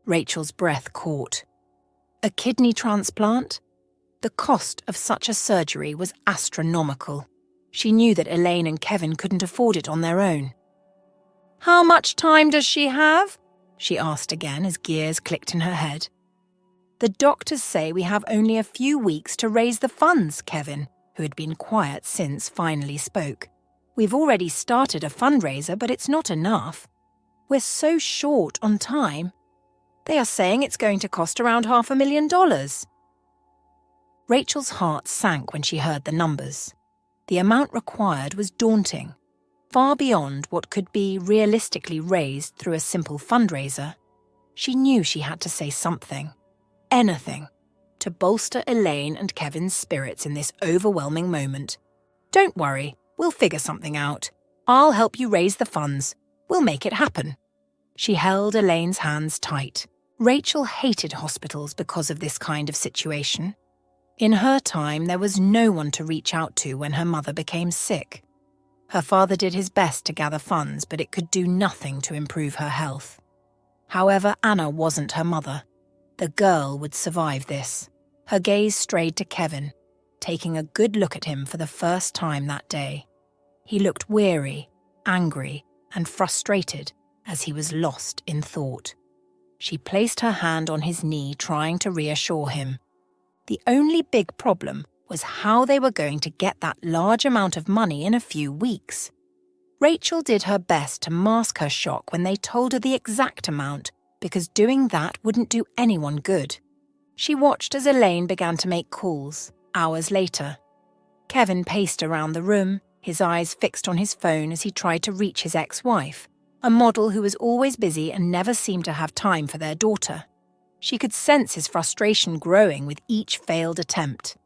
Rachel's breath caught. A kidney transplant? The cost of such a surgery was astronomical. She knew that Elaine and Kevin couldn't afford it on their own. "How much time does she have?" she asked again as gears clicked in her head. "The doctors say we have only a few weeks to raise the funds," Kevin, who had been quiet since, finally spoke. "We've already started a fundraiser, but it's not enough. We're so short on time. They are saying it's going to cost around $500,000. Rachel's heart sank when she heard the numbers. The amount required was daunting, far beyond what could be realistically raised through a simple fundraiser. She knew she had to say something, anything, to bolster Elaine and Kevin's spirits in this overwhelming moment. "Don't worry, we'll figure something out. I'll help you raise the funds. We'll make it happen." She held Elaine's hands tight. Rachel hated hospitals because of this kind of situation. In her time, there was no one to reach out to when her mother became sick. Her father did his best to gather funds, but it could do nothing to improve her health. However, Anna wasn't her mother. The girl would survive this. Her gaze strayed to Kevin, taking a good look at him for the first time that day. He looked weary, angry, and frustrated as he was lost in thought. She placed her hand on his knee, trying to reassure him. The only big problem was how they were going to get that large amount of money in a few weeks. Rachel did her best to mask her shock when they told her the exact amount, because doing that wouldn't do anyone good. She watched as Elaine began to make calls, hours later. Kevin paced around the room, his eyes fixed on his phone as he tried to reach his ex-wife, a model who was always busy and never seemed to have time for their daughter. She could sense his frustration growing with each failed attempt.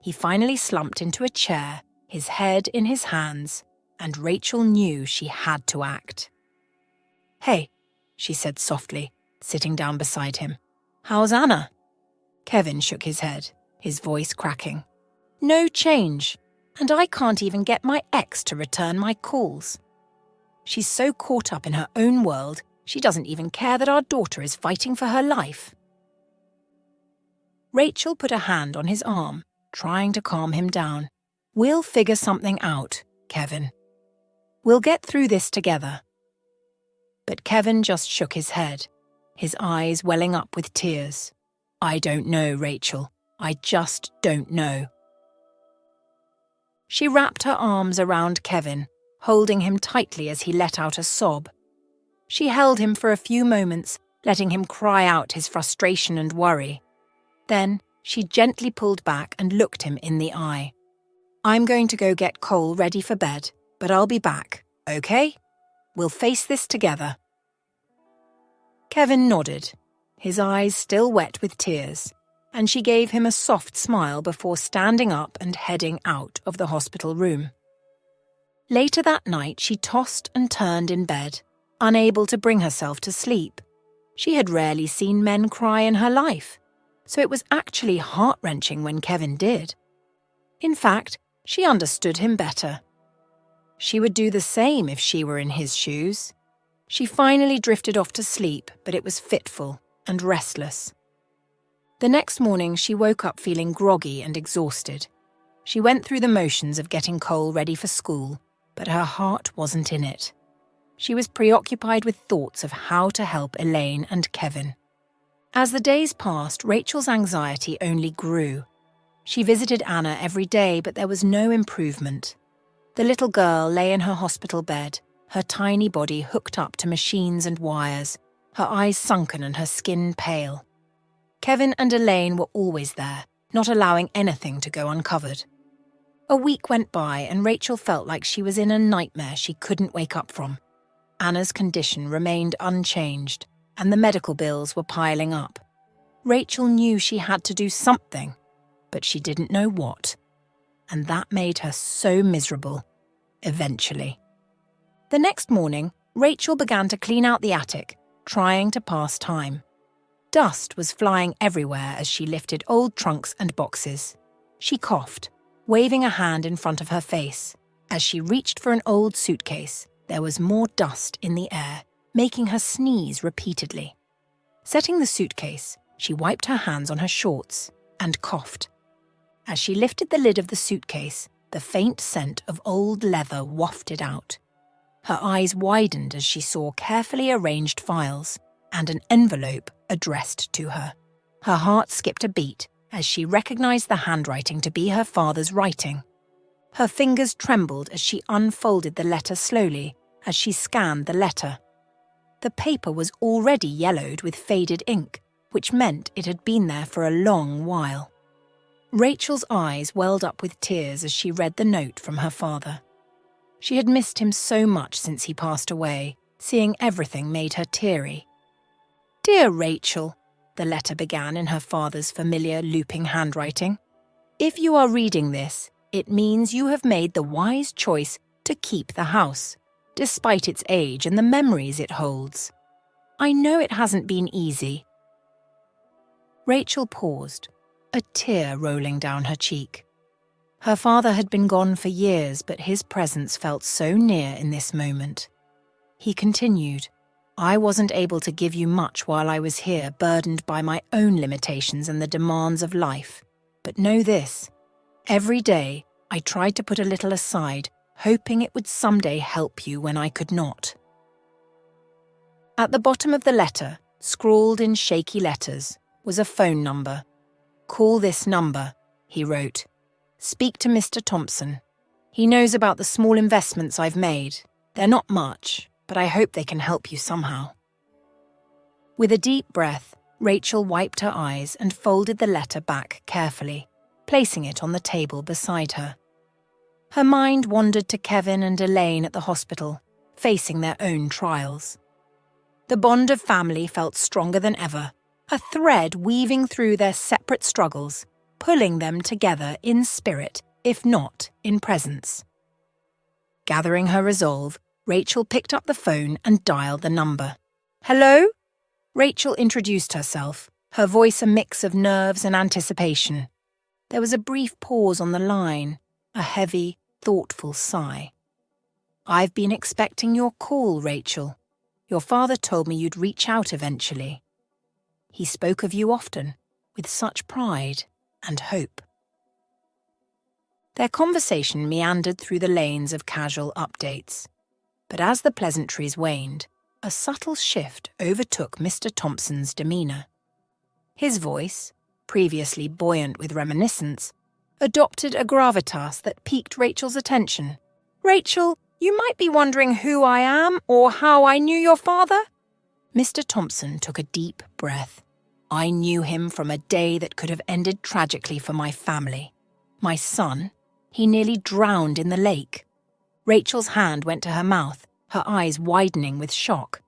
He finally slumped into a chair, his head in his hands, and Rachel knew she had to act. "Hey," she said softly, sitting down beside him. "How's Anna?" Kevin shook his head, his voice cracking. "No change, and I can't even get my ex to return my calls. She's so caught up in her own world, she doesn't even care that our daughter is fighting for her life." Rachel put a hand on his arm, trying to calm him down. "We'll figure something out, Kevin. We'll get through this together." But Kevin just shook his head, his eyes welling up with tears. "I don't know, Rachel. I just don't know." She wrapped her arms around Kevin, holding him tightly as he let out a sob. She held him for a few moments, letting him cry out his frustration and worry. Then she gently pulled back and looked him in the eye. "I'm going to go get Cole ready for bed, but I'll be back, okay? We'll face this together." Kevin nodded, his eyes still wet with tears, and she gave him a soft smile before standing up and heading out of the hospital room. Later that night, she tossed and turned in bed, unable to bring herself to sleep. She had rarely seen men cry in her life, so it was actually heart-wrenching when Kevin did. In fact, she understood him better. She would do the same if she were in his shoes. She finally drifted off to sleep, but it was fitful and restless. The next morning, she woke up feeling groggy and exhausted. She went through the motions of getting Cole ready for school, but her heart wasn't in it. She was preoccupied with thoughts of how to help Elaine and Kevin. As the days passed, Rachel's anxiety only grew. She visited Anna every day, but there was no improvement. The little girl lay in her hospital bed, her tiny body hooked up to machines and wires, her eyes sunken and her skin pale. Kevin and Elaine were always there, not allowing anything to go uncovered. A week went by and Rachel felt like she was in a nightmare she couldn't wake up from. Anna's condition remained unchanged, and the medical bills were piling up. Rachel knew she had to do something, but she didn't know what. And that made her so miserable, eventually. The next morning, Rachel began to clean out the attic, trying to pass time. Dust was flying everywhere as she lifted old trunks and boxes. She coughed, waving a hand in front of her face. As she reached for an old suitcase, there was more dust in the air, making her sneeze repeatedly. Setting the suitcase, she wiped her hands on her shorts and coughed. As she lifted the lid of the suitcase, the faint scent of old leather wafted out. Her eyes widened as she saw carefully arranged files, and an envelope addressed to her. Her heart skipped a beat as she recognized the handwriting to be her father's writing. Her fingers trembled as she unfolded the letter slowly as she scanned the letter. The paper was already yellowed with faded ink, which meant it had been there for a long while. Rachel's eyes welled up with tears as she read the note from her father. She had missed him so much since he passed away. Seeing everything made her teary. "Dear Rachel," the letter began in her father's familiar looping handwriting, "if you are reading this, it means you have made the wise choice to keep the house, despite its age and the memories it holds. I know it hasn't been easy." Rachel paused, a tear rolling down her cheek. Her father had been gone for years, but his presence felt so near in this moment. He continued, "I wasn't able to give you much while I was here, burdened by my own limitations and the demands of life. But know this, every day I tried to put a little aside, hoping it would someday help you when I could not." At the bottom of the letter, scrawled in shaky letters, was a phone number. "Call this number," he wrote. "Speak to Mr. Thompson. He knows about the small investments I've made. They're not much, but I hope they can help you somehow." With a deep breath, Rachel wiped her eyes and folded the letter back carefully, placing it on the table beside her. Her mind wandered to Kevin and Elaine at the hospital, facing their own trials. The bond of family felt stronger than ever, a thread weaving through their separate struggles, pulling them together in spirit, if not in presence. Gathering her resolve, Rachel picked up the phone and dialed the number. "Hello?" Rachel introduced herself, her voice a mix of nerves and anticipation. There was a brief pause on the line, a heavy, thoughtful sigh. "I've been expecting your call, Rachel. Your father told me you'd reach out eventually. He spoke of you often, with such pride and hope." Their conversation meandered through the lanes of casual updates. But as the pleasantries waned, a subtle shift overtook Mr. Thompson's demeanour. His voice, previously buoyant with reminiscence, adopted a gravitas that piqued Rachel's attention. "Rachel, you might be wondering who I am or how I knew your father?" Mr. Thompson took a deep breath. "I knew him from a day that could have ended tragically for my family. My son, he nearly drowned in the lake." Rachel's hand went to her mouth, her eyes widening with shock.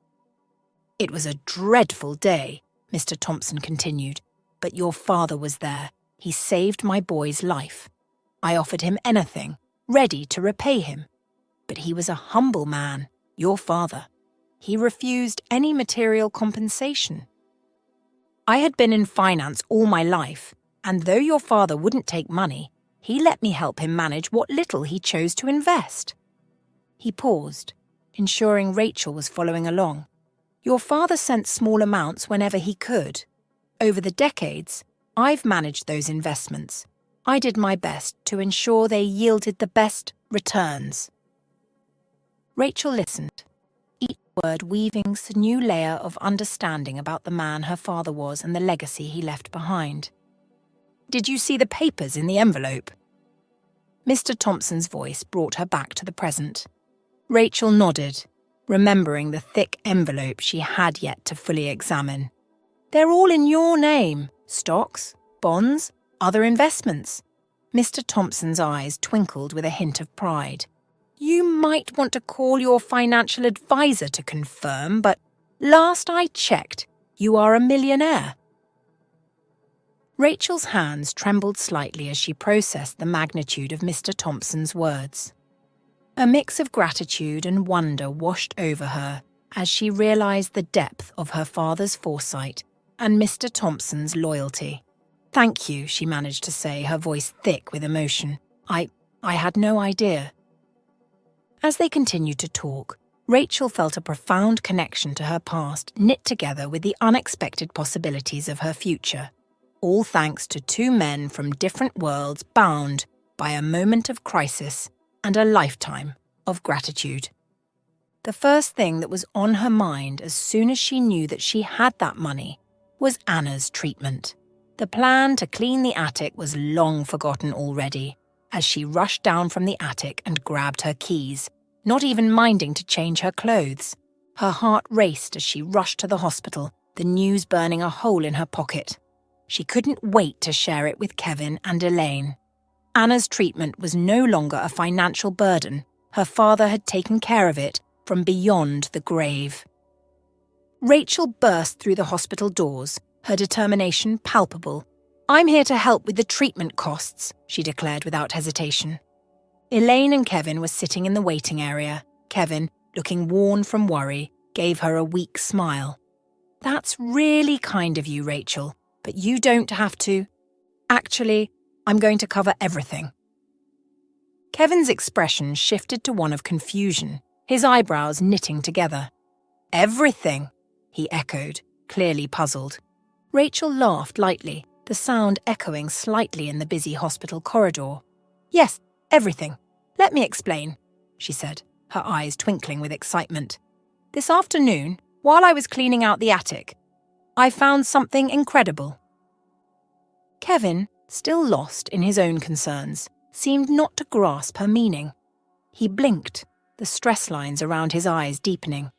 "It was a dreadful day," Mr. Thompson continued, "but your father was there. He saved my boy's life. I offered him anything, ready to repay him. But he was a humble man, your father. He refused any material compensation. I had been in finance all my life, and though your father wouldn't take money, he let me help him manage what little he chose to invest." He paused, ensuring Rachel was following along. "Your father sent small amounts whenever he could. Over the decades, I've managed those investments. I did my best to ensure they yielded the best returns." Rachel listened, each word weaving a new layer of understanding about the man her father was and the legacy he left behind. "Did you see the papers in the envelope?" Mr. Thompson's voice brought her back to the present. Rachel nodded, remembering the thick envelope she had yet to fully examine. "They're all in your name. Stocks, bonds, other investments." Mr. Thompson's eyes twinkled with a hint of pride. "You might want to call your financial advisor to confirm, but last I checked, you are a millionaire." Rachel's hands trembled slightly as she processed the magnitude of Mr. Thompson's words. A mix of gratitude and wonder washed over her as she realized the depth of her father's foresight and Mr. Thompson's loyalty. "Thank you," she managed to say, her voice thick with emotion. I had no idea." As they continued to talk, Rachel felt a profound connection to her past knit together with the unexpected possibilities of her future, all thanks to two men from different worlds bound by a moment of crisis and a lifetime of gratitude. The first thing that was on her mind as soon as she knew that she had that money was Anna's treatment. The plan to clean the attic was long forgotten already, as she rushed down from the attic and grabbed her keys, not even minding to change her clothes. Her heart raced as she rushed to the hospital, the news burning a hole in her pocket. She couldn't wait to share it with Kevin and Elaine. Anna's treatment was no longer a financial burden. Her father had taken care of it from beyond the grave. Rachel burst through the hospital doors, her determination palpable. "I'm here to help with the treatment costs," she declared without hesitation. Elaine and Kevin were sitting in the waiting area. Kevin, looking worn from worry, gave her a weak smile. "That's really kind of you, Rachel, but you don't have to. Actually, I'm going to cover everything." Kevin's expression shifted to one of confusion, his eyebrows knitting together. "Everything?" he echoed, clearly puzzled. Rachel laughed lightly, the sound echoing slightly in the busy hospital corridor. "Yes, everything. Let me explain," she said, her eyes twinkling with excitement. "This afternoon, while I was cleaning out the attic, I found something incredible." Kevin, still lost in his own concerns, seemed not to grasp her meaning. He blinked, the stress lines around his eyes deepening.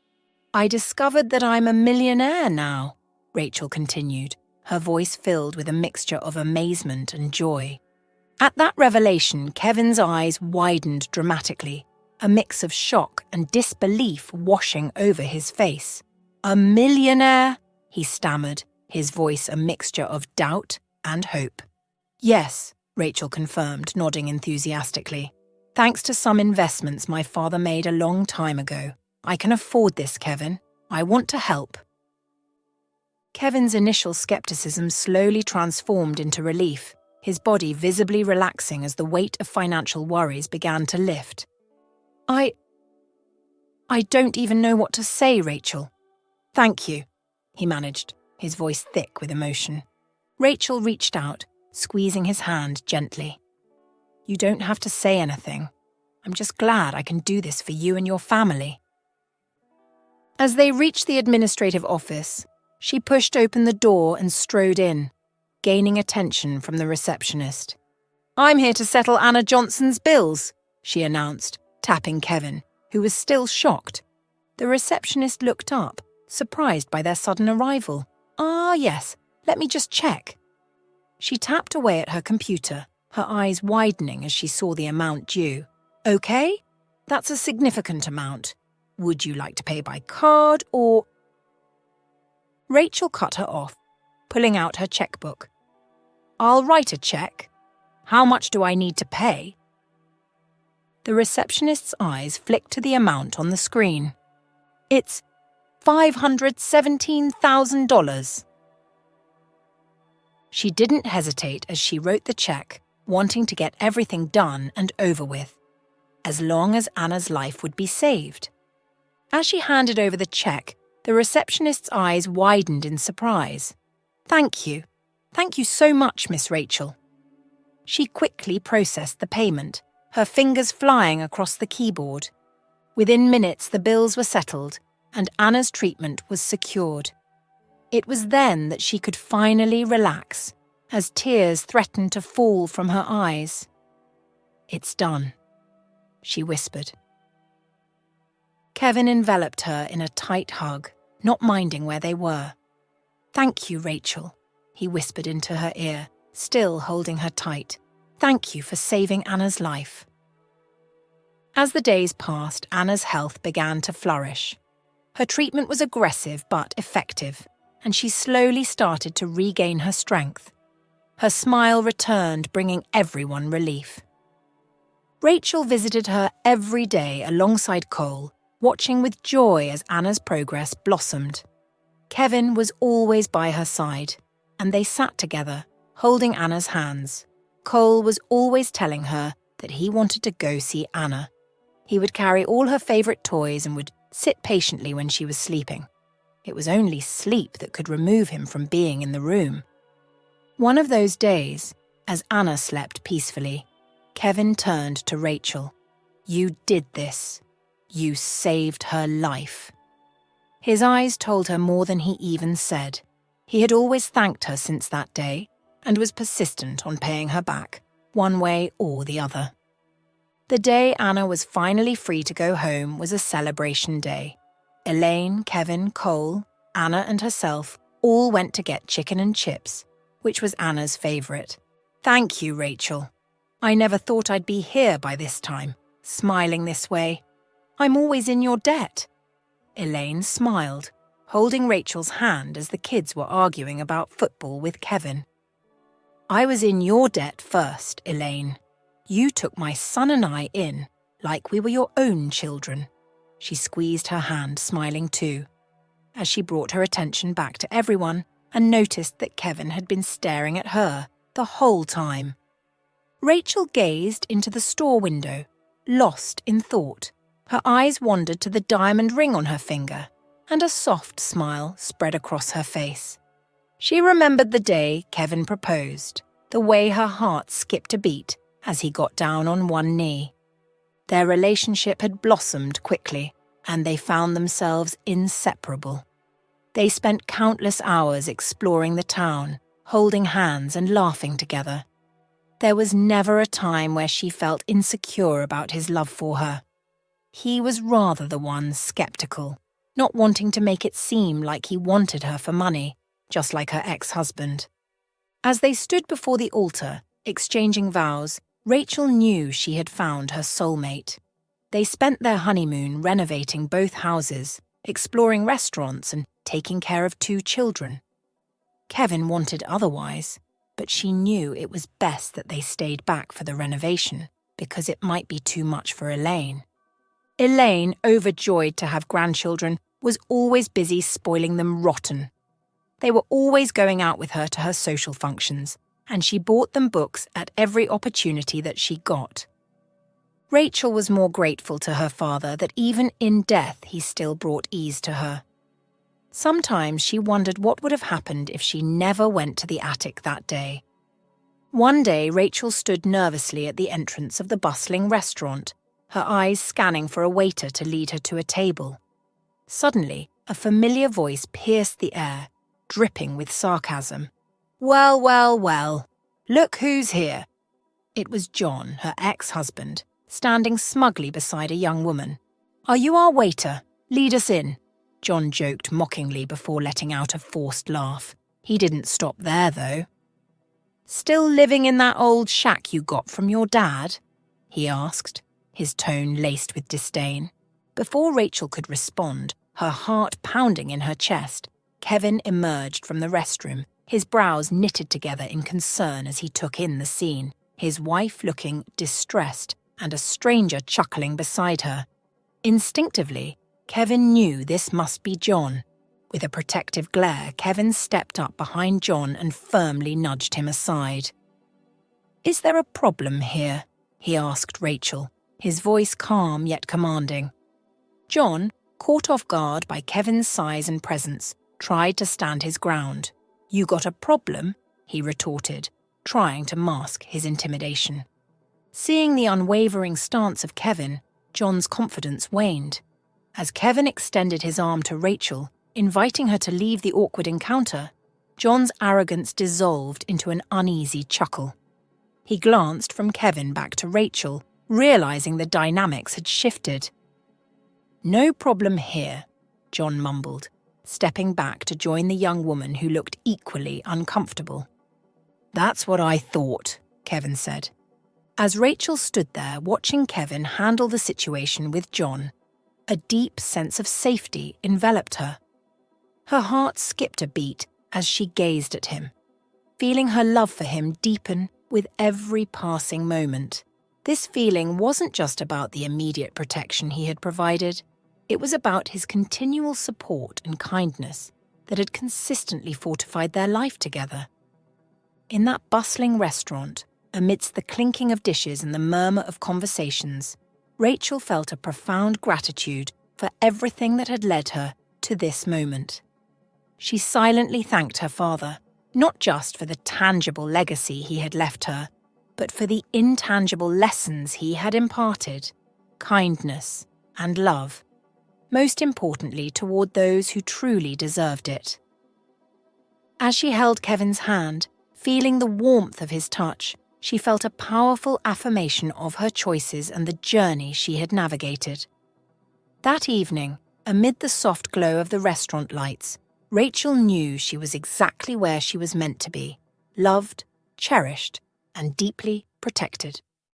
"I discovered that I'm a millionaire now," Rachel continued, her voice filled with a mixture of amazement and joy. At that revelation, Kevin's eyes widened dramatically, a mix of shock and disbelief washing over his face. "A millionaire?" he stammered, his voice a mixture of doubt and hope. "Yes," Rachel confirmed, nodding enthusiastically. "Thanks to some investments my father made a long time ago. I can afford this, Kevin. I want to help." Kevin's initial skepticism slowly transformed into relief, his body visibly relaxing as the weight of financial worries began to lift. I don't even know what to say, Rachel. Thank you," he managed, his voice thick with emotion. Rachel reached out, squeezing his hand gently. "You don't have to say anything. I'm just glad I can do this for you and your family." As they reached the administrative office, she pushed open the door and strode in, gaining attention from the receptionist. "I'm here to settle Anna Johnson's bills," she announced, tapping Kevin, who was still shocked. The receptionist looked up, surprised by their sudden arrival. "Ah, yes, let me just check." She tapped away at her computer, her eyes widening as she saw the amount due. "Okay, that's a significant amount. Would you like to pay by card or—" Rachel cut her off, pulling out her checkbook. "I'll write a check. How much do I need to pay?" The receptionist's eyes flicked to the amount on the screen. "It's $517,000. She didn't hesitate as she wrote the check, wanting to get everything done and over with, as long as Anna's life would be saved. As she handed over the check, the receptionist's eyes widened in surprise. Thank you so much, Miss Rachel." She quickly processed the payment, her fingers flying across the keyboard. Within minutes, the bills were settled, and Anna's treatment was secured. It was then that she could finally relax, as tears threatened to fall from her eyes. "It's done," she whispered. Kevin enveloped her in a tight hug, not minding where they were. "Thank you, Rachel," he whispered into her ear, still holding her tight. "Thank you for saving Anna's life." As the days passed, Anna's health began to flourish. Her treatment was aggressive but effective, and she slowly started to regain her strength. Her smile returned, bringing everyone relief. Rachel visited her every day alongside Cole, watching with joy as Anna's progress blossomed. Kevin was always by her side, and they sat together, holding Anna's hands. Cole was always telling her that he wanted to go see Anna. He would carry all her favourite toys and would sit patiently when she was sleeping. It was only sleep that could remove him from being in the room. One of those days, as Anna slept peacefully, Kevin turned to Rachel. "You did this. You saved her life." His eyes told her more than he even said. He had always thanked her since that day and was persistent on paying her back, one way or the other. The day Anna was finally free to go home was a celebration day. Elaine, Kevin, Cole, Anna and herself all went to get chicken and chips, which was Anna's favourite. "Thank you, Rachel. I never thought I'd be here by this time, smiling this way. I'm always in your debt." Elaine smiled, holding Rachel's hand as the kids were arguing about football with Kevin. "I was in your debt first, Elaine. You took my son and I in, like we were your own children." She squeezed her hand, smiling too, as she brought her attention back to everyone and noticed that Kevin had been staring at her the whole time. Rachel gazed into the store window, lost in thought. Her eyes wandered to the diamond ring on her finger, and a soft smile spread across her face. She remembered the day Kevin proposed, the way her heart skipped a beat as he got down on one knee. Their relationship had blossomed quickly, and they found themselves inseparable. They spent countless hours exploring the town, holding hands and laughing together. There was never a time where she felt insecure about his love for her. He was rather the one skeptical, not wanting to make it seem like he wanted her for money, just like her ex-husband. As they stood before the altar, exchanging vows, Rachel knew she had found her soulmate. They spent their honeymoon renovating both houses, exploring restaurants and taking care of 2 children. Kevin wanted otherwise, but she knew it was best that they stayed back for the renovation because it might be too much for Elaine. Elaine, overjoyed to have grandchildren, was always busy spoiling them rotten. They were always going out with her to her social functions, and she bought them books at every opportunity that she got. Rachel was more grateful to her father that even in death he still brought ease to her. Sometimes she wondered what would have happened if she never went to the attic that day. One day Rachel stood nervously at the entrance of the bustling restaurant, her eyes scanning for a waiter to lead her to a table. Suddenly, a familiar voice pierced the air, dripping with sarcasm. "Well, well, well, look who's here." It was John, her ex-husband, standing smugly beside a young woman. "Are you our waiter? Lead us in," John joked mockingly before letting out a forced laugh. He didn't stop there, though. "Still living in that old shack you got from your dad?" he asked, his tone laced with disdain. Before Rachel could respond, her heart pounding in her chest, Kevin emerged from the restroom, his brows knitted together in concern as he took in the scene, his wife looking distressed and a stranger chuckling beside her. Instinctively, Kevin knew this must be John. With a protective glare, Kevin stepped up behind John and firmly nudged him aside. "Is there a problem here?" he asked Rachel, his voice calm yet commanding. John, caught off guard by Kevin's size and presence, tried to stand his ground. "You got a problem?" he retorted, trying to mask his intimidation. Seeing the unwavering stance of Kevin, John's confidence waned. As Kevin extended his arm to Rachel, inviting her to leave the awkward encounter, John's arrogance dissolved into an uneasy chuckle. He glanced from Kevin back to Rachel, realizing the dynamics had shifted. "No problem here," John mumbled, stepping back to join the young woman who looked equally uncomfortable. "That's what I thought," Kevin said. As Rachel stood there watching Kevin handle the situation with John, a deep sense of safety enveloped her. Her heart skipped a beat as she gazed at him, feeling her love for him deepen with every passing moment. This feeling wasn't just about the immediate protection he had provided, it was about his continual support and kindness that had consistently fortified their life together. In that bustling restaurant, amidst the clinking of dishes and the murmur of conversations, Rachel felt a profound gratitude for everything that had led her to this moment. She silently thanked her father, not just for the tangible legacy he had left her, but for the intangible lessons he had imparted: kindness, and love, most importantly toward those who truly deserved it. As she held Kevin's hand, feeling the warmth of his touch, she felt a powerful affirmation of her choices and the journey she had navigated. That evening, amid the soft glow of the restaurant lights, Rachel knew she was exactly where she was meant to be, loved, cherished, and deeply protected.